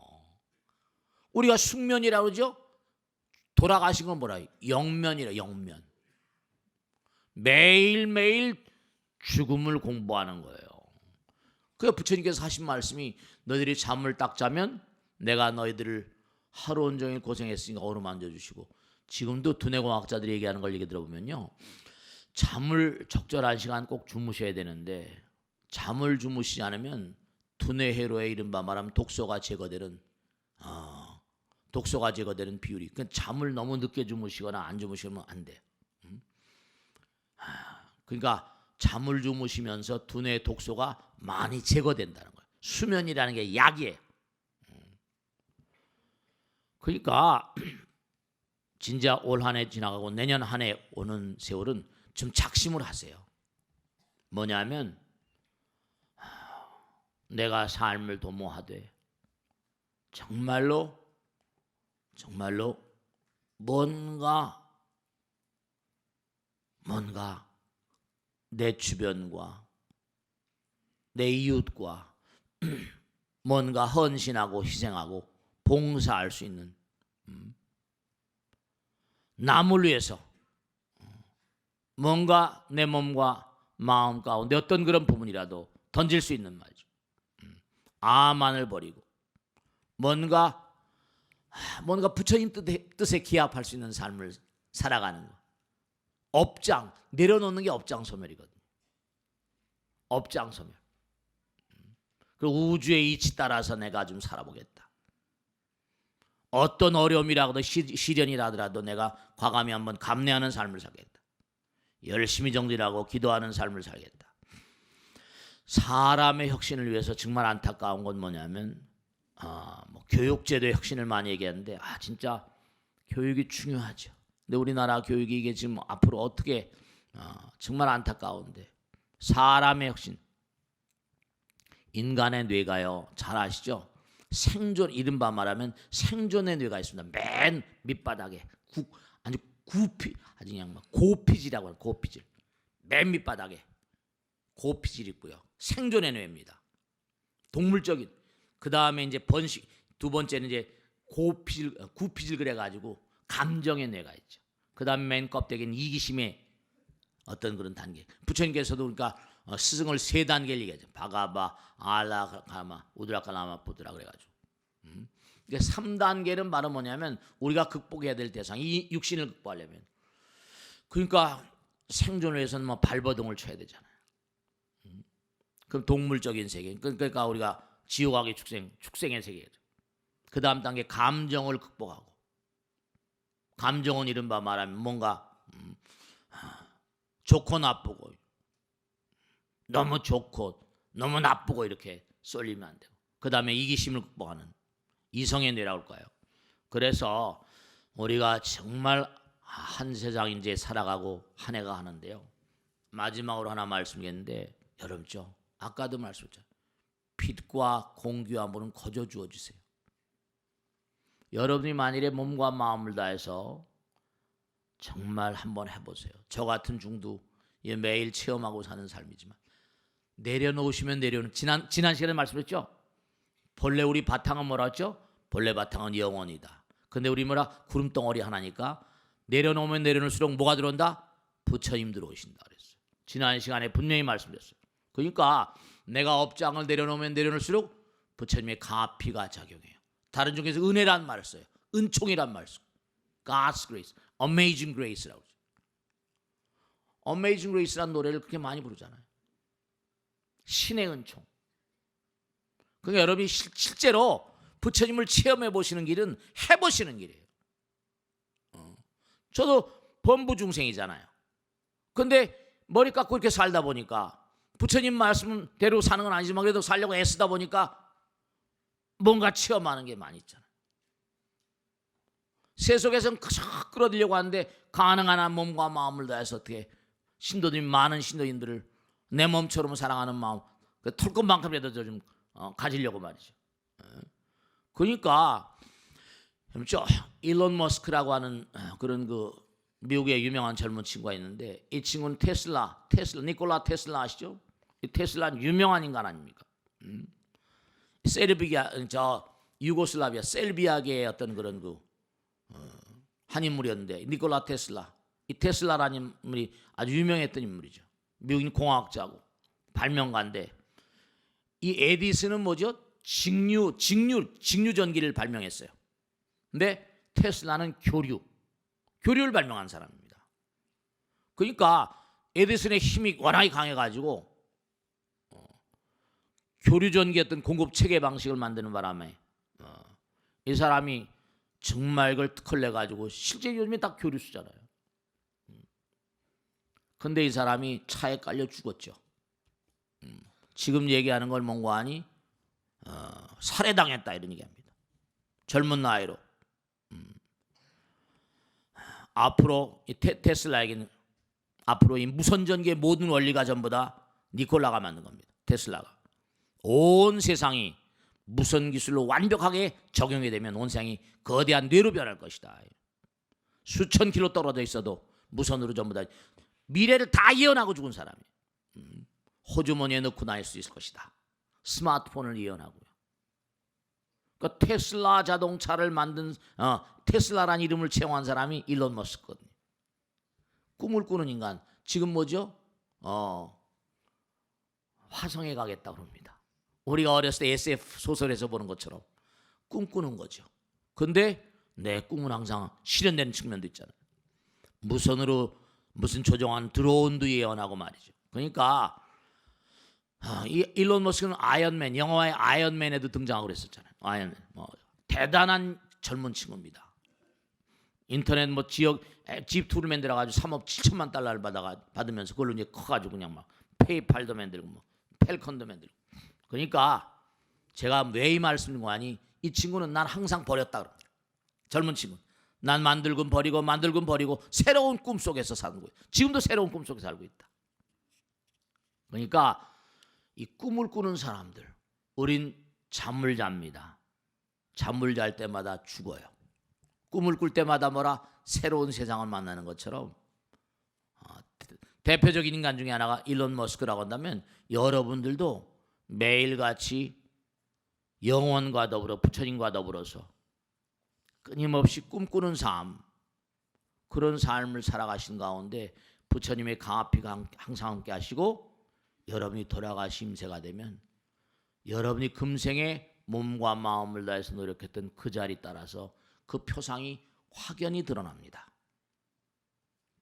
우리가 숙면이라고 그러죠? 돌아가신 건 뭐라 해요? 영면이라 영면. 매일매일 죽음을 공부하는 거예요. 그 부처님께서 하신 말씀이 너희들이 잠을 딱 자면 내가 너희들을 하루 온종일 고생했으니까 어루만져 주시고 지금도 두뇌공학자들이 얘기하는 걸 얘기 들어보면요. 잠을 적절한 시간 꼭 주무셔야 되는데 잠을 주무시지 않으면 두뇌회로에 이른바 말하면 독소가 제거되는 비율이 그러니까 잠을 너무 늦게 주무시거나 안 주무시면 안 돼. 그러니까 잠을 주무시면서 두뇌 독소가 많이 제거된다는 거예요. 수면이라는 게 약이에요. 그러니까 진짜 올 한 해 지나가고 내년 한 해 오는 세월은 좀 작심을 하세요. 뭐냐면 내가 삶을 도모하되 정말로 뭔가 내 주변과 내 이웃과 뭔가 헌신하고 희생하고 봉사할 수 있는 남을 위해서 뭔가 내 몸과 마음 가운데 어떤 그런 부분이라도 던질 수 있는 말이죠. 아만을 버리고 뭔가 부처님 뜻에 기합할 수 있는 삶을 살아가는 거. 업장 내려놓는 게 업장 소멸이거든요. 업장 소멸. 그리고 우주의 이치 따라서 내가 좀 살아보겠다. 어떤 어려움이라도 시련이라더라도 내가 과감히 한번 감내하는 삶을 살겠다. 열심히 정진하고 기도하는 삶을 살겠다. 사람의 혁신을 위해서 정말 안타까운 건 뭐냐면 뭐 교육제도의 혁신을 많이 얘기하는데 진짜 교육이 중요하죠. 근데 우리나라 교육이 이게 지금 앞으로 어떻게 정말 안타까운데 사람의 혁신 인간의 뇌가요 잘 아시죠? 생존 이른바 말하면 생존의 뇌가 있습니다. 맨 밑바닥에 아주 그냥 고피질이라고 해요. 고피질 맨 밑바닥에 고피질 있고요. 생존의 뇌입니다. 동물적인 그 다음에 이제 번식 두 번째는 이제 구피질 그래가지고 감정의 뇌가 있죠. 그 다음에 맨 껍데기는 이기심의 어떤 그런 단계. 부처님께서도 그러니까 스승을 세 단계를 얘기하죠. 바가바, 알라가마, 우드라카라마 부드라 그래가지고. 그러니까 3단계는 바로 뭐냐면 우리가 극복해야 될 대상, 이 육신을 극복하려면. 그러니까 생존을 위해서는 뭐 발버둥을 쳐야 되잖아요. 그럼 동물적인 세계, 그러니까 우리가 지옥하게 축생의 세계죠. 그 다음 단계 감정을 극복하고, 감정은 이른바 말하면 뭔가 좋고 나쁘고, 너무 좋고 너무 나쁘고 이렇게 쏠리면 안 되고, 그 다음에 이기심을 극복하는 이성의 뇌라고 할까요? 그래서 우리가 정말 한 세상 이제 살아가고 한 해가 하는데요. 마지막으로 하나 말씀드리겠는데, 여러분죠, 아까도 말씀드렸죠. 빛과 공기와 물은 거저 주어 주세요. 여러분이 만일에 몸과 마음을 다해서 정말 한번 해보세요. 저 같은 중도 매일 체험하고 사는 삶이지만, 내려놓으시면 지난 시간에 말씀했죠. 본래 우리 바탕은 뭐라 했죠? 본래 바탕은 영원이다. 근데 우리 구름덩어리 하나니까 내려놓으면 내려놓을수록 뭐가 들어온다? 부처님 들어오신다 그랬어요. 지난 시간에 분명히 말씀드렸어요. 그러니까 내가 업장을 내려놓으면 내려놓을수록 부처님의 가피가 작용해요. 다른 중에서 은혜란 말을 써요. 은총이란 말을 써요. God's grace, Amazing Grace라고 그러죠. Amazing Grace라는 노래를 그렇게 많이 부르잖아요. 신의 은총. 그러니까 여러분이 실제로 부처님을 체험해 보시는 길은 해보시는 길이에요. 저도 범부 중생이잖아요. 근데 머리 깎고 이렇게 살다 보니까 부처님 말씀대로 사는 건 아니지만 그래도 살려고 애쓰다 보니까 뭔가 체험하는 게 많이 있잖아요. 세속에서는 그저 끌어들이려고 하는데 가능한 한 몸과 마음을 다해서 어떻게 많은 신도인들을 내 몸처럼 사랑하는 마음, 그 털끝만큼이라도 좀 가지려고 말이죠. 그러니까 일론 머스크라고 하는 그런 그 미국의 유명한 젊은 친구가 있는데, 이 친구는 니콜라 테슬라 아시죠? 이 테슬라는 유명한 인간 아닙니까? 유고슬라비아 셀비아계의 어떤 그런 한 인물이었는데, 니콜라 테슬라, 이 테슬라라는 인물이 아주 유명했던 인물이죠. 미국인 공화학자고 발명가인데, 이 에디슨은 뭐죠? 직류 전기를 발명했어요. 근데 테슬라는 교류를 발명한 사람입니다. 그러니까 에디슨의 힘이 워낙에 강해가지고 교류 전기 어떤 공급 체계 방식을 만드는 바람에 이 사람이 정말 이걸 특허를 내가지고 실제 요즘에 딱 교류 쓰잖아요. 근데 이 사람이 차에 깔려 죽었죠. 지금 얘기하는 걸 뭔가 하니 살해당했다 이런 얘기합니다. 젊은 나이로. 앞으로 이 테슬라에게는 앞으로 이 무선전기의 모든 원리가 전부 다 니콜라가 만든 겁니다. 테슬라가. 온 세상이 무선 기술로 완벽하게 적용이 되면 온 세상이 거대한 뇌로 변할 것이다. 수천 킬로 떨어져 있어도 무선으로 전부 다 미래를 다 예언하고 죽은 사람이에요. 호주머니에 넣고 다닐 수 있을 것이다. 스마트폰을 예언하고요. 그러니까 테슬라 자동차를 만든 테슬라라는 이름을 채용한 사람이 일론 머스크거든요. 꿈을 꾸는 인간. 지금 뭐죠? 화성에 가겠다 그럽니다. 우리가 어렸을 때 SF 소설에서 보는 것처럼 꿈꾸는 거죠. 근데 내 꿈은 항상 실현되는 측면도 있잖아요. 무선으로 무슨 조종한 드론도 예언하고 말이죠. 그러니까 일론 머스크는 아이언맨, 영화의 아이언맨에도 등장하고 그랬었잖아요. 아이언맨, 대단한 젊은 친구입니다. 인터넷 집 투를 만들어가지고 3억 7천만 달러를 받으면서 그걸로 이제 커가지고 그냥 막 페이팔도 만들고 펠컨도 만들고. 그러니까 제가 왜 이 말씀을 하니, 이 친구는 난 항상 버렸다 그럽니다. 젊은 친구. 난 만들군 버리고 새로운 꿈 속에서 사는 거예요. 지금도 새로운 꿈 속에 살고 있다. 그러니까 이 꿈을 꾸는 사람들, 우린 잠을 잡니다. 잠을 잘 때마다 죽어요. 꿈을 꿀 때마다 새로운 세상을 만나는 것처럼 대표적인 인간 중에 하나가 일론 머스크라고 한다면, 여러분들도 매일같이 영혼과 더불어 부처님과 더불어서 끊임없이 꿈꾸는 삶, 그런 삶을 살아가신 가운데 부처님의 강화피가 항상 함께 하시고, 여러분이 돌아가신 임세가 되면 여러분이 금생에 몸과 마음을 다해서 노력했던 그 자리 따라서 그 표상이 확연히 드러납니다.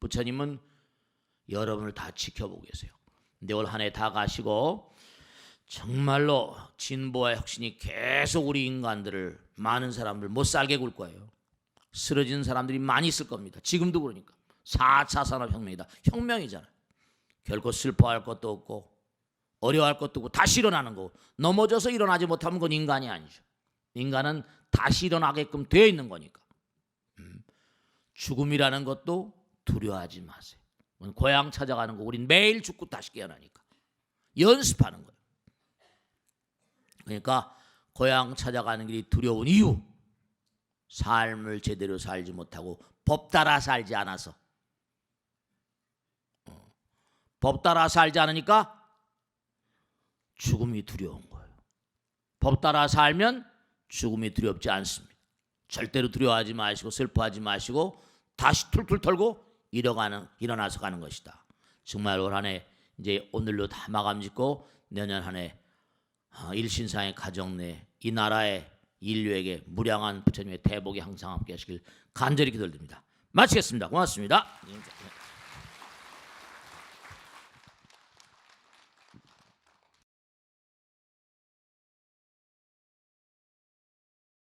부처님은 여러분을 다 지켜보고 계세요. 근데 올 한 해 다 가시고 정말로 진보와 혁신이 계속 우리 인간들을, 많은 사람들 못 살게 굴 거예요. 쓰러지는 사람들이 많이 있을 겁니다. 지금도 그러니까 4차 산업혁명이다. 혁명이잖아요. 결코 슬퍼할 것도 없고 어려워할 것도 없고 다시 일어나는 거고, 넘어져서 일어나지 못하면 그건 인간이 아니죠. 인간은 다시 일어나게끔 되어 있는 거니까. 죽음이라는 것도 두려워하지 마세요. 고향 찾아가는 거, 우린 매일 죽고 다시 깨어나니까 연습하는 거예요. 그러니까 고향 찾아가는 길이 두려운 이유, 삶을 제대로 살지 못하고 법 따라 살지 않아서. 법 따라 살지 않으니까 죽음이 두려운 거예요. 법 따라 살면 죽음이 두렵지 않습니다. 절대로 두려워하지 마시고 슬퍼하지 마시고 다시 툴툴 털고 일어나서 가는 것이다. 정말 올 한 해 이제 오늘로 다 마감 짓고 내년 한 해 일신상의 가정 내 이 나라의 인류에게 무량한 부처님의 대복이 항상 함께 하시길 간절히 기도드립니다. 마치겠습니다. 고맙습니다.